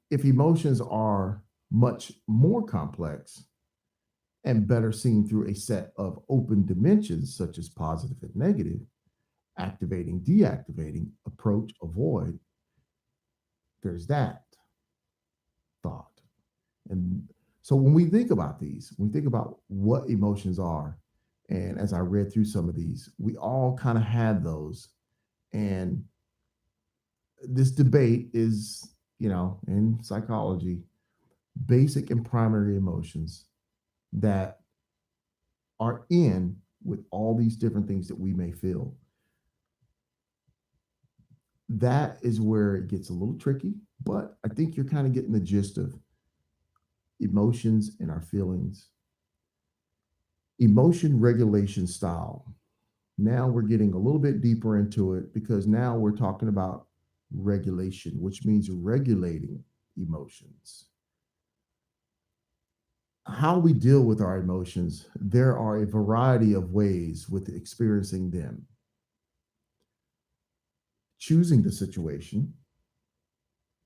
B: if emotions are much more complex and better seen through a set of open dimensions, such as positive and negative, activating, deactivating, approach, avoid, there's that thought. And so when we think about these, we think about what emotions are. And as I read through some of these, we all kind of had those. And this debate is, in psychology, basic and primary emotions that are in with all these different things that we may feel. That is where it gets a little tricky, but I think you're kind of getting the gist of emotions and our feelings. Emotion regulation style. Now we're getting a little bit deeper into it because now we're talking about regulation, which means regulating emotions. How we deal with our emotions, there are a variety of ways with experiencing them. Choosing the situation,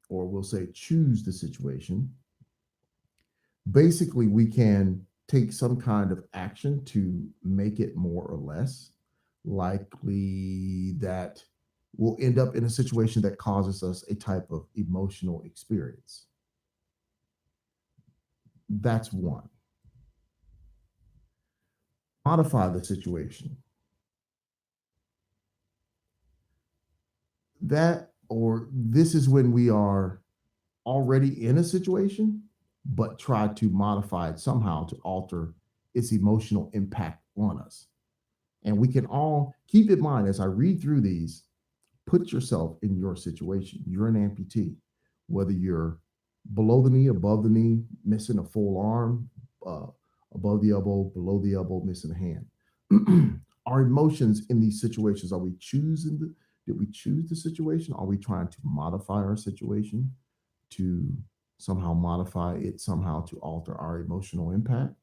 B: or we'll say choose the situation. Basically, we can take some kind of action to make it more or less likely that we'll end up in a situation that causes us a type of emotional experience. That's one. Modify the situation. This is when we are already in a situation, but try to modify it somehow to alter its emotional impact on us. And we can all keep in mind as I read through these, put yourself in your situation. You're an amputee, whether you're below the knee, above the knee, missing a full arm, above the elbow, below the elbow, missing a hand. Our emotions in these situations, did we choose the situation? Are we trying to modify our situation to somehow modify it, somehow to alter our emotional impact?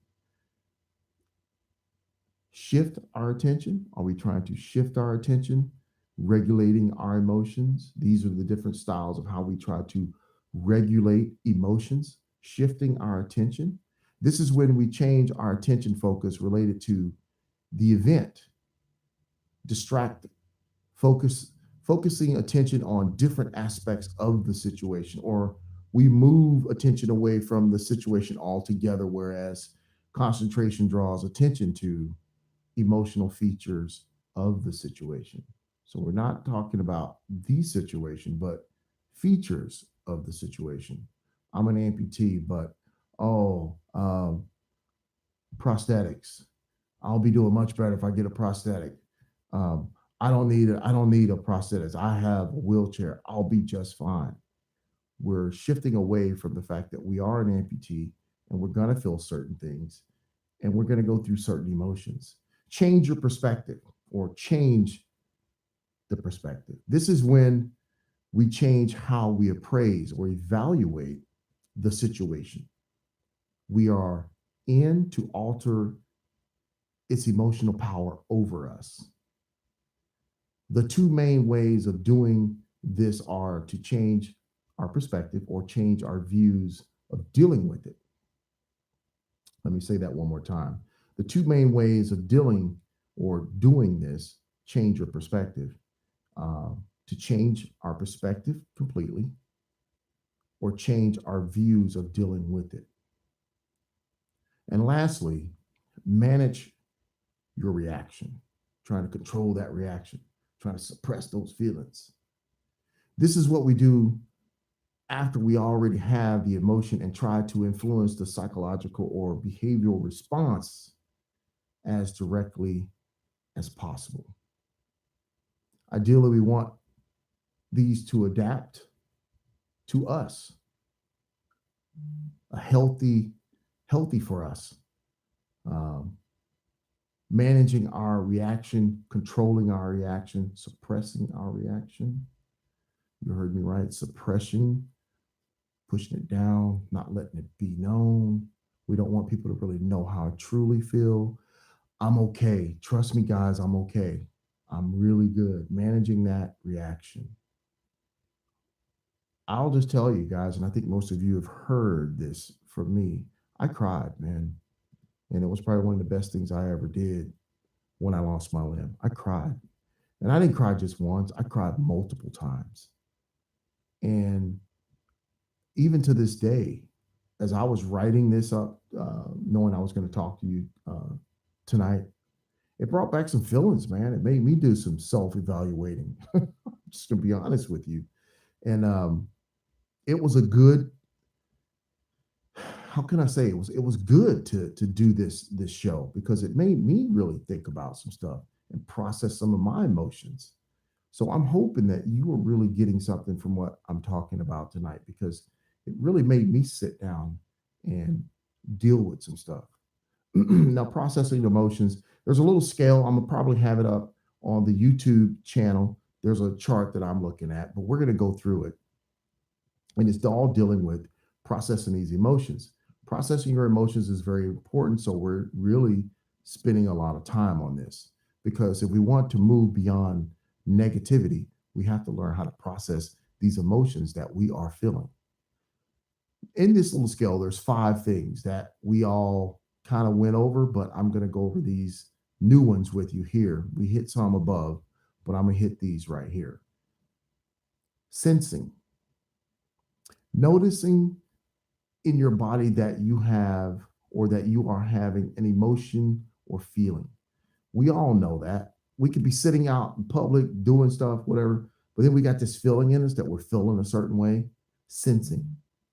B: Shift our attention. Are we trying to shift our attention, regulating our emotions? These are the different styles of how we try to regulate emotions, shifting our attention. This is when we change our attention focus related to the event, distract, focus focusing attention on different aspects of the situation, or we move attention away from the situation altogether, whereas concentration draws attention to emotional features of the situation. So we're not talking about the situation, but features of the situation. I'm an amputee, but oh, prosthetics. I'll be doing much better if I get a prosthetic. Um, I don't need a prosthetic. I have a wheelchair. I'll be just fine. We're shifting away from the fact that we are an amputee and we're going to feel certain things and we're going to go through certain emotions. Change your perspective or change the perspective. This is when we change how we appraise or evaluate the situation. We are in to alter its emotional power over us. The two main ways of doing this are to change our perspective or change our views of dealing with it. Let me say that one more time. The two main ways of dealing or doing this, change your perspective, to change our perspective completely or change our views of dealing with it. And lastly, manage your reaction, trying to control that reaction, trying to suppress those feelings. This is what we do after we already have the emotion and try to influence the psychological or behavioral response as directly as possible. Ideally, we want these to adapt to us, a healthy for us. Managing our reaction, controlling our reaction, suppressing our reaction. You heard me right, suppression, pushing it down, not letting it be known. We don't want people to really know how I truly feel. I'm okay. Trust me, guys, I'm okay. I'm really good. Managing that reaction. I'll just tell you guys, and I think most of you have heard this from me. I cried, man. And it was probably one of the best things I ever did when I lost my limb. I cried. And I didn't cry just once, I cried multiple times. And even to this day, as I was writing this up, knowing I was going to talk to you tonight, it brought back some feelings, man. It made me do some self-evaluating. I'm just going to be honest with you. And it was a good, how can I say, it was good to do this show because it made me really think about some stuff and process some of my emotions. So I'm hoping that you are really getting something from what I'm talking about tonight because it really made me sit down and deal with some stuff. Now, processing emotions, there's a little scale. I'm gonna probably have it up on the YouTube channel. There's a chart that I'm looking at, but we're gonna go through it. And it's all dealing with processing these emotions. Processing your emotions is very important. So we're really spending a lot of time on this because if we want to move beyond negativity, we have to learn how to process these emotions that we are feeling. In this little scale, there's 5 things that we all kind of went over, but I'm going to go over these new ones with you here. We hit some above, but I'm going to hit these right here. Sensing. Noticing in your body that you have or that you are having an emotion or feeling. We all know that. We could be sitting out in public doing stuff, whatever, but then we got this feeling in us that we're feeling a certain way. Sensing.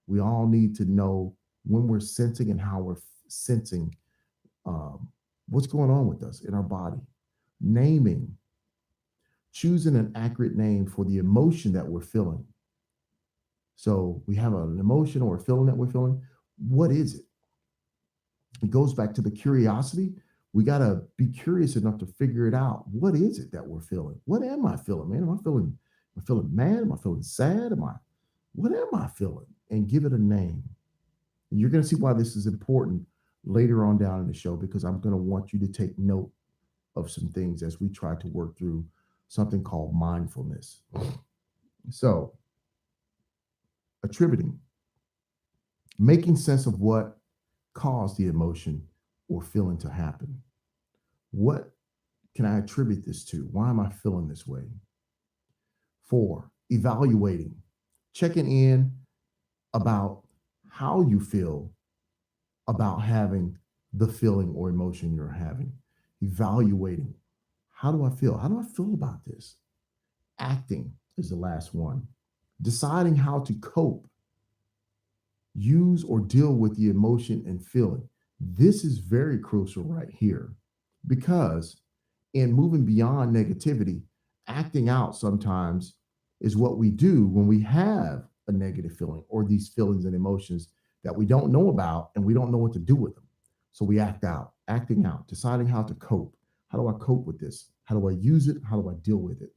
B: We all need to know when we're sensing and how we're sensing what's going on with us in our body. Naming. Choosing an accurate name for the emotion that we're feeling. So we have an emotion or a feeling that we're feeling. What is it? It goes back to the curiosity. We got to be curious enough to figure it out. What is it that we're feeling? What am I feeling, man? Am I feeling mad? Am I feeling sad? What am I feeling? And give it a name. And you're going to see why this is important later on down in the show, because I'm going to want you to take note of some things as we try to work through something called mindfulness. So, attributing, making sense of what caused the emotion or feeling to happen. What can I attribute this to? Why am I feeling this way? 4, evaluating, checking in about how you feel about having the feeling or emotion you're having. Evaluating, how do I feel? How do I feel about this? Acting is the last one. Deciding how to cope, use, or deal with the emotion and feeling. This is very crucial right here because in moving beyond negativity, acting out sometimes is what we do when we have a negative feeling or these feelings and emotions that we don't know about and we don't know what to do with them. So we act out, acting out, deciding how to cope. How do I cope with this? How do I use it? How do I deal with it?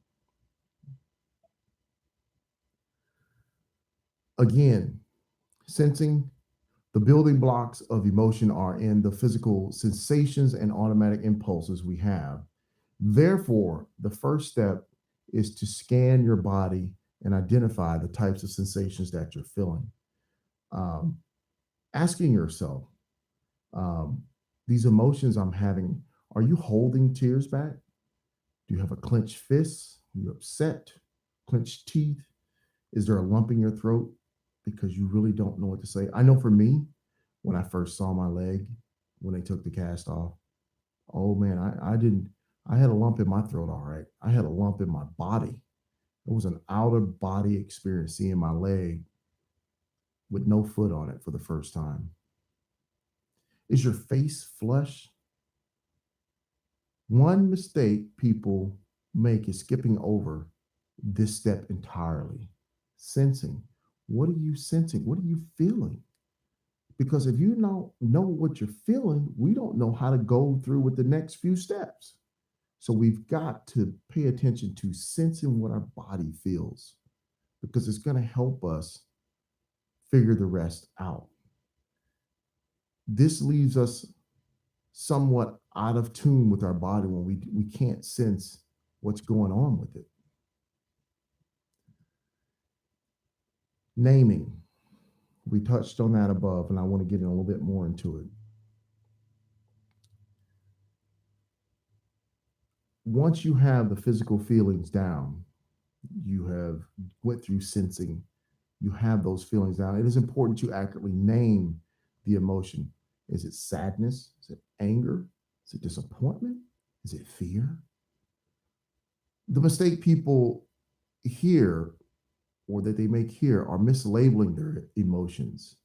B: Again, sensing. The building blocks of emotion are in the physical sensations and automatic impulses we have. Therefore, the first step is to scan your body and identify the types of sensations that you're feeling. Um, Asking yourself, um, these emotions I'm having, are you holding tears back? Do you have a clenched fist? Are you upset? Clenched teeth? Is there a lump in your throat because you really don't know what to say? I know for me, when I first saw my leg, when they took the cast off, oh man, I didn't, I had a lump in my throat, all right. I had a lump in my body. It was an outer body experience seeing my leg with no foot on it for the first time. Is your face flush? One mistake people make is skipping over this step entirely. Sensing. What are you sensing? What are you feeling? Because if you don't know what you're feeling, we don't know how to go through with the next few steps. So we've got to pay attention to sensing what our body feels because it's going to help us figure the rest out. This leaves us somewhat out of tune with our body when we can't sense what's going on with it. Naming. We touched on that above, and I want to get in a little bit more into it. Once you have the physical feelings down, you have went through sensing, you have those feelings down. It is important to accurately name the emotion. Is it sadness? Is it anger? Is it disappointment? Is it fear? The mistake people hear or that they make here are mislabeling their emotions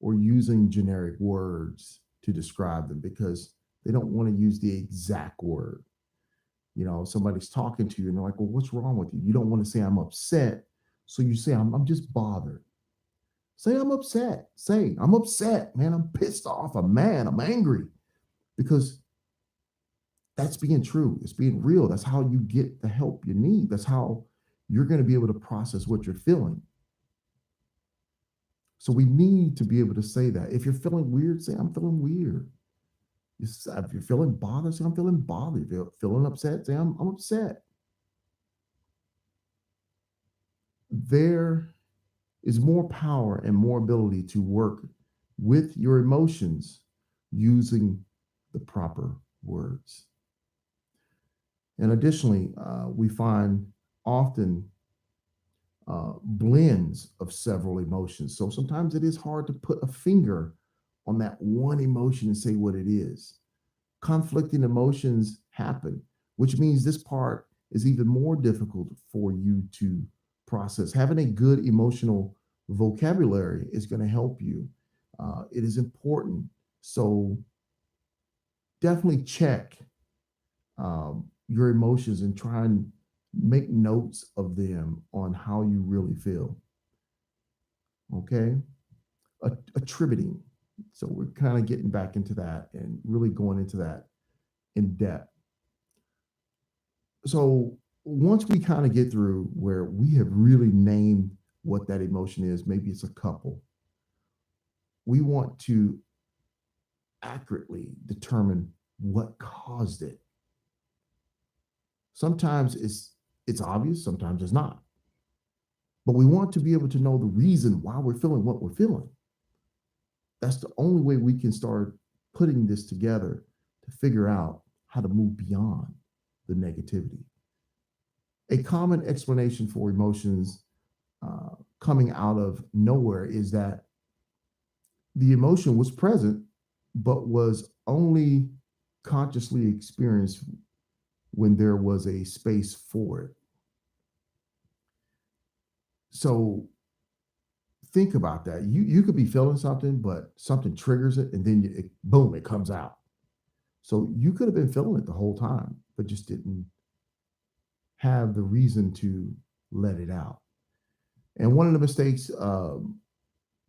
B: or using generic words to describe them because they don't want to use the exact word. You know, somebody's talking to you and they're like, well, what's wrong with you? You don't want to say I'm upset. So you say, I'm just bothered. Say I'm upset. Say I'm upset, man. I'm pissed off. I'm mad. I'm angry because that's being true. It's being real. That's how you get the help you need. That's how you're going to be able to process what you're feeling. So we need to be able to say that. If you're feeling weird, say I'm feeling weird. If you're feeling bothered, say I'm feeling bothered. If you're feeling upset, say I'm upset. There is more power and more ability to work with your emotions using the proper words. And additionally, we find often blends of several emotions. So sometimes it is hard to put a finger on that one emotion and say what it is. Conflicting emotions happen, which means this part is even more difficult for you to process. Having a good emotional vocabulary is going to help you. It is important. So definitely check your emotions and try and make notes of them on how you really feel. Okay. Attributing. So we're kind of getting back into that and really going into that in depth. So once we kind of get through where we have really named what that emotion is, maybe it's a couple, we want to accurately determine what caused it. Sometimes it's obvious, sometimes it's not. But we want to be able to know the reason why we're feeling what we're feeling. That's the only way we can start putting this together to figure out how to move beyond the negativity. A common explanation for emotions coming out of nowhere is that the emotion was present, but was only consciously experienced when there was a space for it. So think about that. You could be feeling something, but something triggers it, and then boom, it comes out. So you could have been feeling it the whole time, but just didn't have the reason to let it out. And one of the mistakes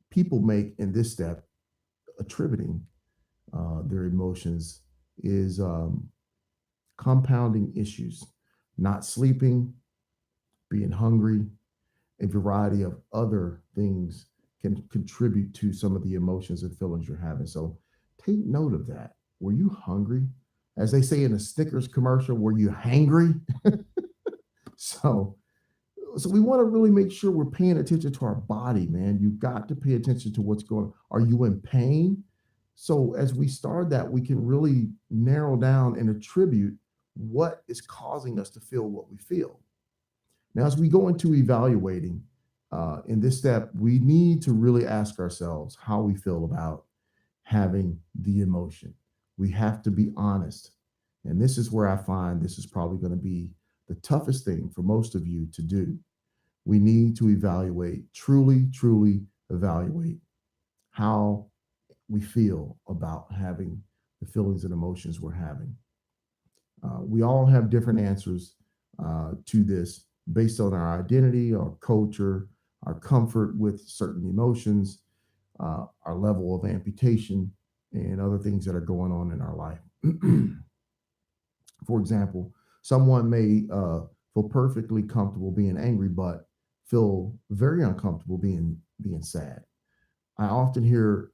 B: people make in this step, attributing their emotions, is compounding issues, not sleeping, being hungry, a variety of other things can contribute to some of the emotions and feelings you're having. So take note of that. Were you hungry? As they say in a Snickers commercial, were you hangry? So, so we want to really make sure we're paying attention to our body, man. You've got to pay attention to what's going on. Are you in pain? So as we start that, we can really narrow down and attribute what is causing us to feel what we feel. Now, as we go into evaluating in this step, we need to really ask ourselves how we feel about having the emotion. We have to be honest. And this is where I find this is probably going to be the toughest thing for most of you to do. We need to evaluate, truly evaluate how we feel about having the feelings and emotions we're having. We all have different answers to this based on our identity, our culture, our comfort with certain emotions, our level of amputation, and other things that are going on in our life. For example, someone may feel perfectly comfortable being angry, but feel very uncomfortable being sad. I often hear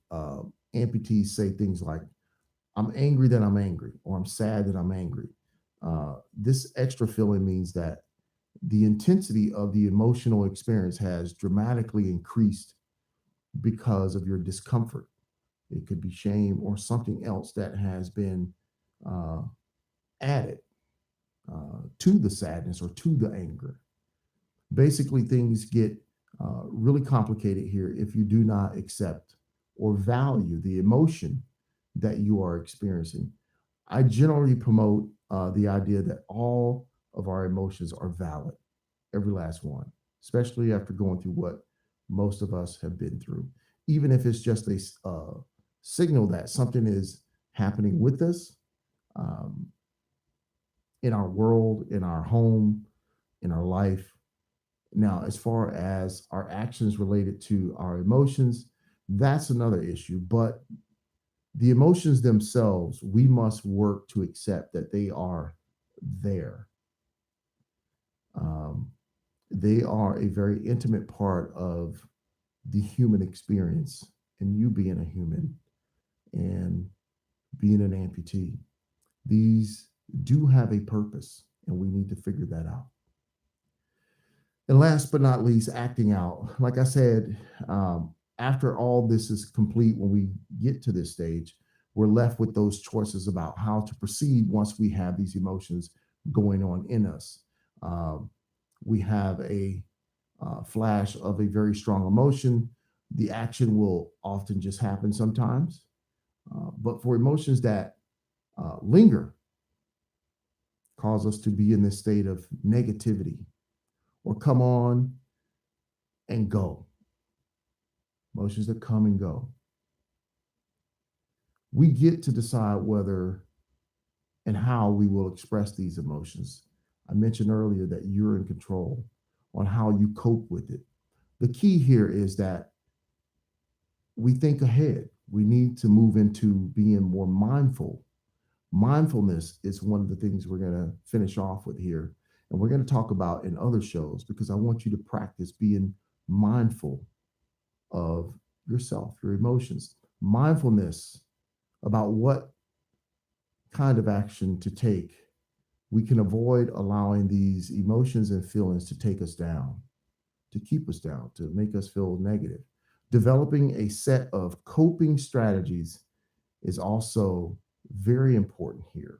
B: amputees say things like, "I'm angry that I'm angry," or "I'm sad that I'm angry." This extra feeling means that the intensity of the emotional experience has dramatically increased because of your discomfort. It could be shame or something else that has been uh, added to the sadness or to the anger. Basically, things get really complicated here if you do not accept or value the emotion that you are experiencing. I generally promote the idea that all of our emotions are valid, every last one, especially after going through what most of us have been through. Even if it's just a signal that something is happening with us um, in our world, in our home, in our life. Now, as far as our actions related to our emotions, that's another issue. But the emotions themselves, we must work to accept that they are there. Um, they are a very intimate part of the human experience, and you being a human and being an amputee. These do have a purpose, and we need to figure that out. And last but not least, acting out. Like I said, after all this is complete, when we get to this stage, we're left with those choices about how to proceed once we have these emotions going on in us. Um, we have a flash of a very strong emotion. The action will often just happen sometimes. But for emotions that linger, cause us to be in this state of negativity or come on and go, emotions that come and go. We get to decide whether and how we will express these emotions. I mentioned earlier that you're in control on how you cope with it. The key here is that we think ahead. We need to move into being more mindful. Mindfulness is one of the things we're going to finish off with here. And we're going to talk about in other shows because I want you to practice being mindful of yourself, your emotions, mindfulness about what kind of action to take. We can avoid allowing these emotions and feelings to take us down, to keep us down, to make us feel negative. Developing a set of coping strategies is also very important here.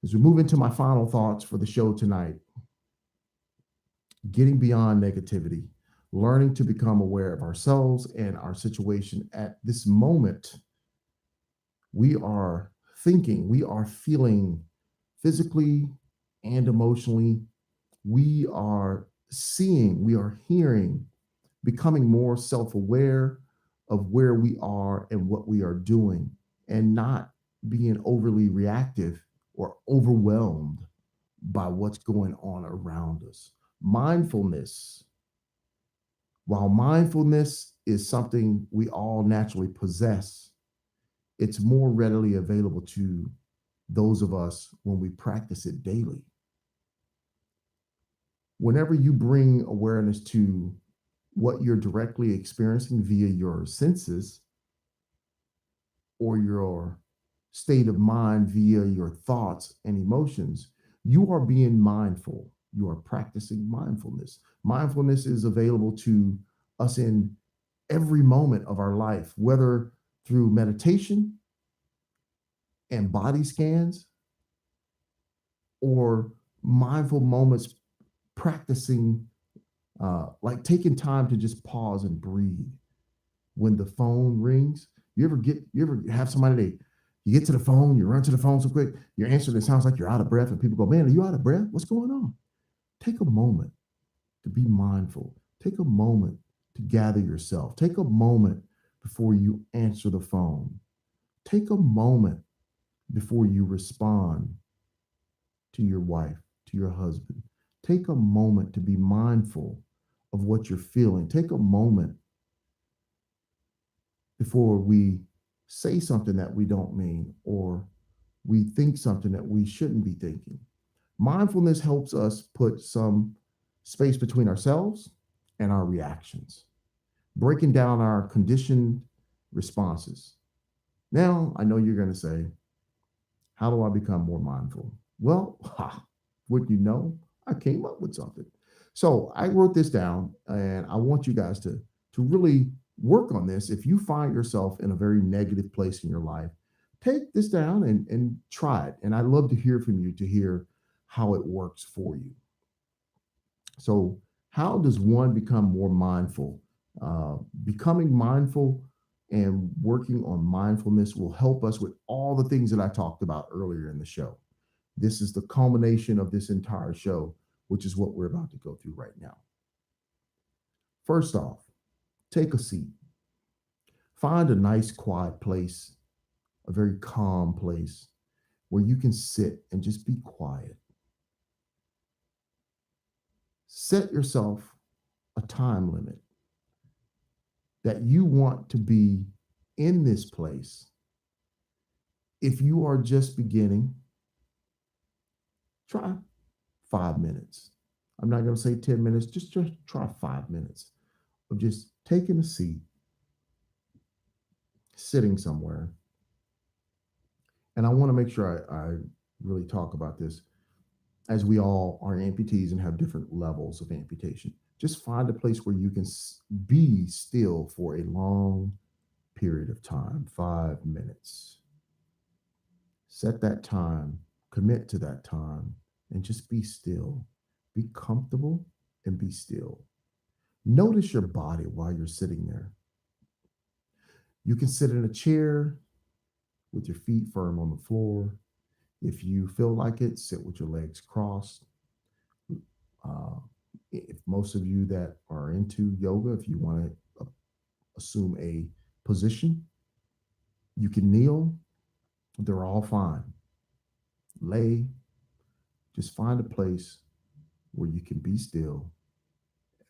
B: As we move into my final thoughts for the show tonight, getting beyond negativity, learning to become aware of ourselves and our situation at this moment. We are thinking, we are feeling physically and emotionally. We are seeing, we are hearing, becoming more self aware of where we are and what we are doing, and not being overly reactive or overwhelmed by what's going on around us. Mindfulness, while mindfulness is something we all naturally possess, it's more readily available to those of us when we practice it daily. Whenever you bring awareness to what you're directly experiencing via your senses or your state of mind via your thoughts and emotions, you are being mindful. You are practicing mindfulness. Mindfulness is available to us in every moment of our life, whether through meditation and body scans or mindful moments practicing, like taking time to just pause and breathe when the phone rings. You ever have somebody that you get to the phone, you run to the phone so quick, you're answering, it sounds like you're out of breath, and people go, "Man, are you out of breath? What's going on?" Take a moment to be mindful. Take a moment to gather yourself. Take a moment before you answer the phone. Take a moment before you respond to your wife, to your husband. Take a moment to be mindful of what you're feeling. Take a moment before we say something that we don't mean or we think something that we shouldn't be thinking. Mindfulness helps us put some space between ourselves and our reactions, breaking down our conditioned responses. Now, I know you're going to say, how do I become more mindful? Well, wouldn't you know, I came up with something. So I wrote this down and I want you guys to really work on this. If you find yourself in a very negative place in your life, take this down and try it. And I'd love to hear from you to hear how it works for you. So, how does one become more mindful? Becoming mindful and working on mindfulness will help us with all the things that I talked about earlier in the show. This is the culmination of this entire show, which is what we're about to go through right now. First off, take a seat. Find a nice, quiet place, a very calm place where you can sit and just be quiet. Set yourself a time limit that you want to be in this place. If you are just beginning, try 5 minutes. I'm not going to say 10 minutes, just try 5 minutes of just taking a seat, sitting somewhere. And I want to make sure I really talk about this, as we all are amputees and have different levels of amputation. Just find a place where you can be still for a long period of time, 5 minutes. Set that time, commit to that time, and just be still. Be comfortable and be still. Notice your body while you're sitting there. You can sit in a chair with your feet firm on the floor. If you feel like it, sit with your legs crossed. If most of you that are into yoga, if you want to assume a position, you can kneel. They're all fine. Lay. Just find a place where you can be still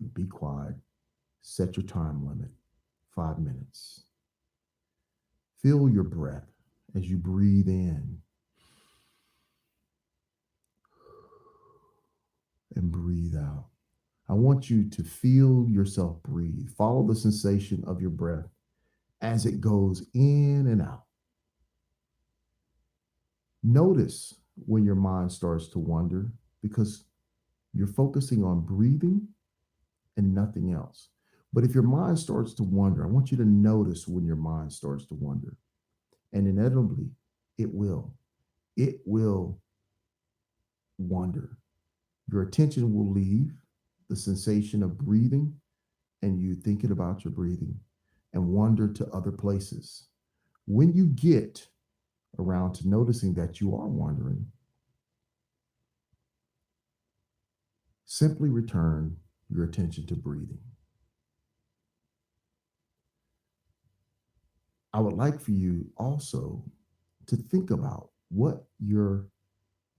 B: and be quiet. Set your time limit, 5 minutes. Feel your breath as you breathe in and breathe out. I want you to feel yourself breathe. Follow the sensation of your breath as it goes in and out. Notice when your mind starts to wander because you're focusing on breathing and nothing else. But if your mind starts to wander, I want you to notice when your mind starts to wander. And inevitably, it will. It will wander. Your attention will leave the sensation of breathing and you thinking about your breathing and wander to other places. When you get around to noticing that you are wandering, simply return your attention to breathing. I would like for you also to think about what you're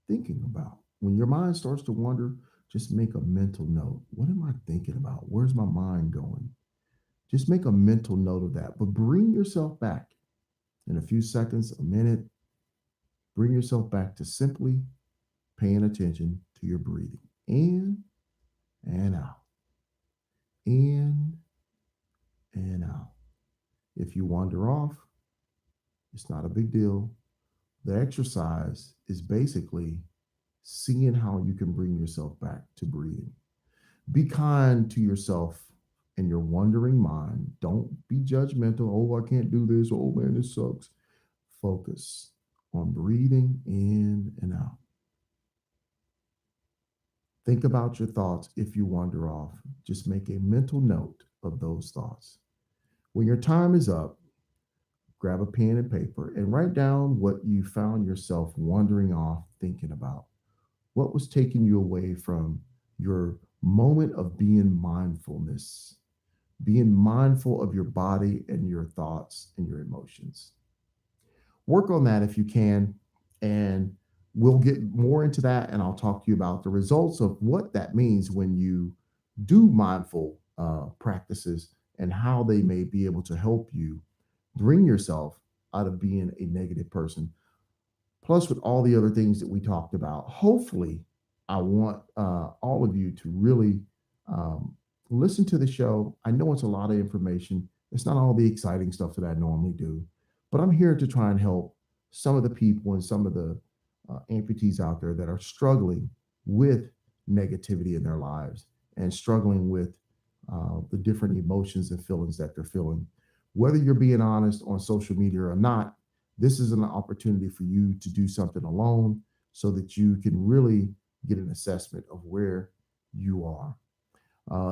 B: thinking about. When your mind starts to wander, just make a mental note. What am I thinking about? Where's my mind going? Just make a mental note of that, but bring yourself back in a few seconds, a minute. Bring yourself back to simply paying attention to your breathing. In and out. In and out. If you wander off, it's not a big deal. The exercise is basically seeing how you can bring yourself back to breathing. Be kind to yourself and your wandering mind. Don't be judgmental. Oh, I can't do this. Oh, man, this sucks. Focus on breathing in and out. Think about your thoughts if you wander off. Just make a mental note of those thoughts. When your time is up, grab a pen and paper and write down what you found yourself wandering off thinking about. What was taking you away from your moment of being mindful of your body and your thoughts and your emotions. Work on that if you can, and we'll get more into that. And I'll talk to you about the results of what that means when you do mindful practices and how they may be able to help you bring yourself out of being a negative person. Plus, with all the other things that we talked about, hopefully, I want all of you to really listen to the show. I know it's a lot of information. It's not all the exciting stuff that I normally do, but I'm here to try and help some of the people and some of the amputees out there that are struggling with negativity in their lives and struggling with the different emotions and feelings that they're feeling. Whether you're being honest on social media or not, this is an opportunity for you to do something alone so that you can really get an assessment of where you are.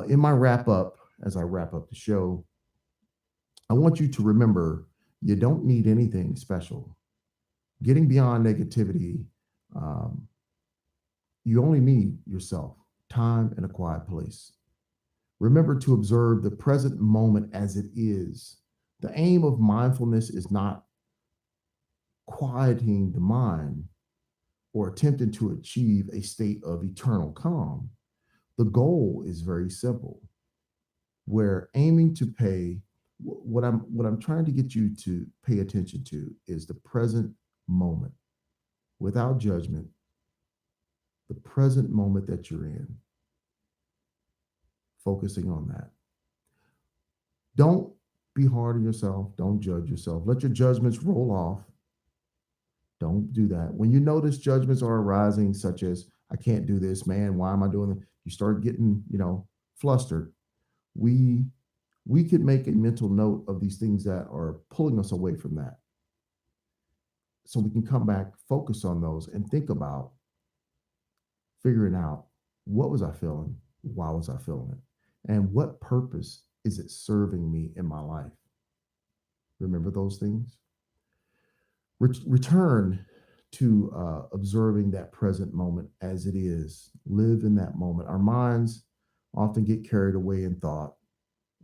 B: In my wrap up, as I wrap up the show, I want you to remember you don't need anything special. Getting beyond negativity, you only need yourself, time, and a quiet place. Remember to observe the present moment as it is. The aim of mindfulness is not quieting the mind or attempting to achieve a state of eternal calm. The goal is very simple. We're aiming to pay what I'm trying to get you to pay attention to is the present moment without judgment, the present moment that you're in, focusing on that. Don't be hard on yourself. Don't judge yourself. Let your judgments roll off. Don't do that. When you notice judgments are arising, such as, I can't do this, man, why am I doing it? You start getting, flustered. We could make a mental note of these things that are pulling us away from that. So we can come back, focus on those, and think about figuring out, what was I feeling? Why was I feeling it? And what purpose is it serving me in my life? Remember those things? Return to observing that present moment as it is. Live in that moment. Our minds often get carried away in thought,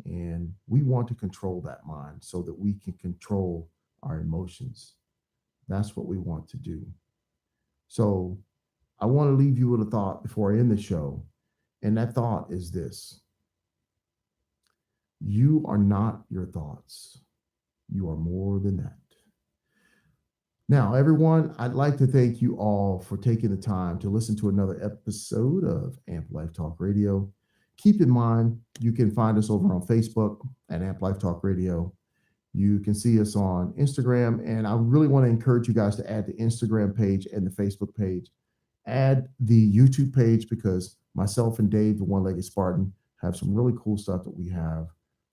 B: and we want to control that mind so that we can control our emotions. That's what we want to do. So I want to leave you with a thought before I end the show. And that thought is this: you are not your thoughts. You are more than that. Now, everyone, I'd like to thank you all for taking the time to listen to another episode of Amp Life Talk Radio. Keep in mind, you can find us over on Facebook at Amp Life Talk Radio. You can see us on Instagram, and I really want to encourage you guys to add the Instagram page and the Facebook page. Add the YouTube page, because myself and Dave, the One-Legged Spartan, have some really cool stuff that we have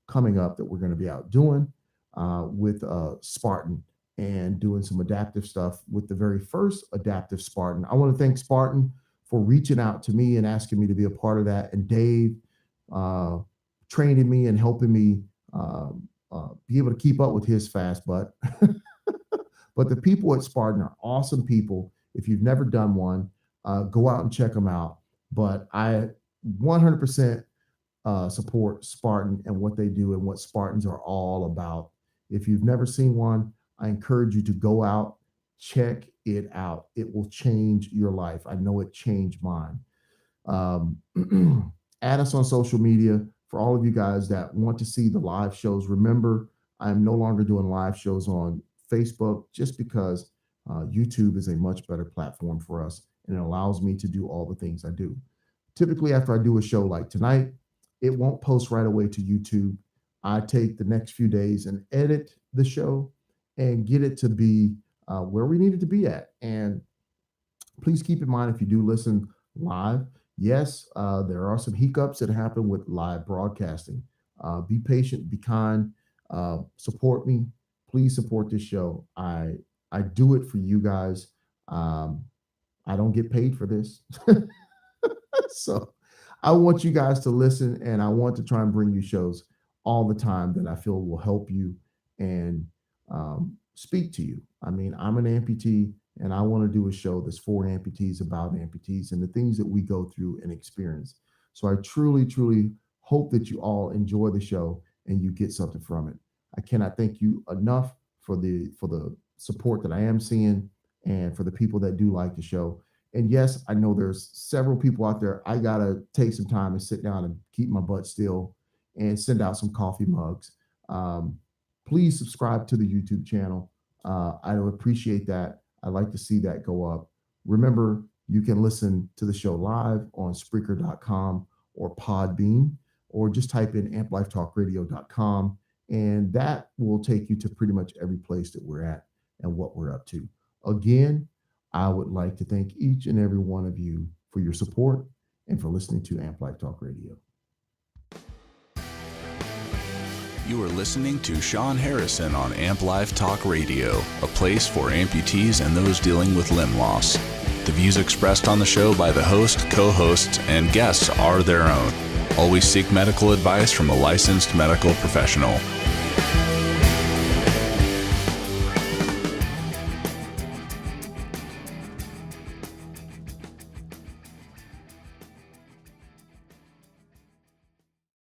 B: coming up that we're going to be out doing with Spartan, and doing some adaptive stuff with the very first adaptive Spartan. I want to thank Spartan for reaching out to me and asking me to be a part of that. And Dave training me and helping me be able to keep up with his fast butt. But the people at Spartan are awesome people. If you've never done one, go out and check them out. But I 100% support Spartan and what they do and what Spartans are all about. If you've never seen one, I encourage you to go out, check it out. It will change your life. I know it changed mine. Add us on social media. For all of you guys that want to see the live shows, remember, I'm no longer doing live shows on Facebook just because YouTube is a much better platform for us and it allows me to do all the things I do. Typically, after I do a show like tonight, it won't post right away to YouTube. I take the next few days and edit the show and get it to be where we need it to be at. And please keep in mind, if you do listen live, yes, there are some hiccups that happen with live broadcasting. Be patient, be kind, support me. Please support this show. I do it for you guys. I don't get paid for this. So I want you guys to listen, and I want to try and bring you shows all the time that I feel will help you and speak to you. I mean, I'm an amputee, and I want to do a show that's for amputees, about amputees, and the things that we go through and experience. So I truly, truly hope that you all enjoy the show and you get something from it. I cannot thank you enough for the support that I am seeing and for the people that do like the show. And yes, I know there's several people out there. I got to take some time and sit down and keep my butt still and send out some coffee mugs. Please subscribe to the YouTube channel. I would appreciate that. I'd like to see that go up. Remember, you can listen to the show live on Spreaker.com or Podbean, or just type in amplifetalkradio.com, and that will take you to pretty much every place that we're at and what we're up to. Again, I would like to thank each and every one of you for your support and for listening to Amp Life Talk Radio.
A: You are listening to Sean Harrison on Amp Life Talk Radio, a place for amputees and those dealing with limb loss. The views expressed on the show by the host, co-hosts, and guests are their own. Always seek medical advice from a licensed medical professional.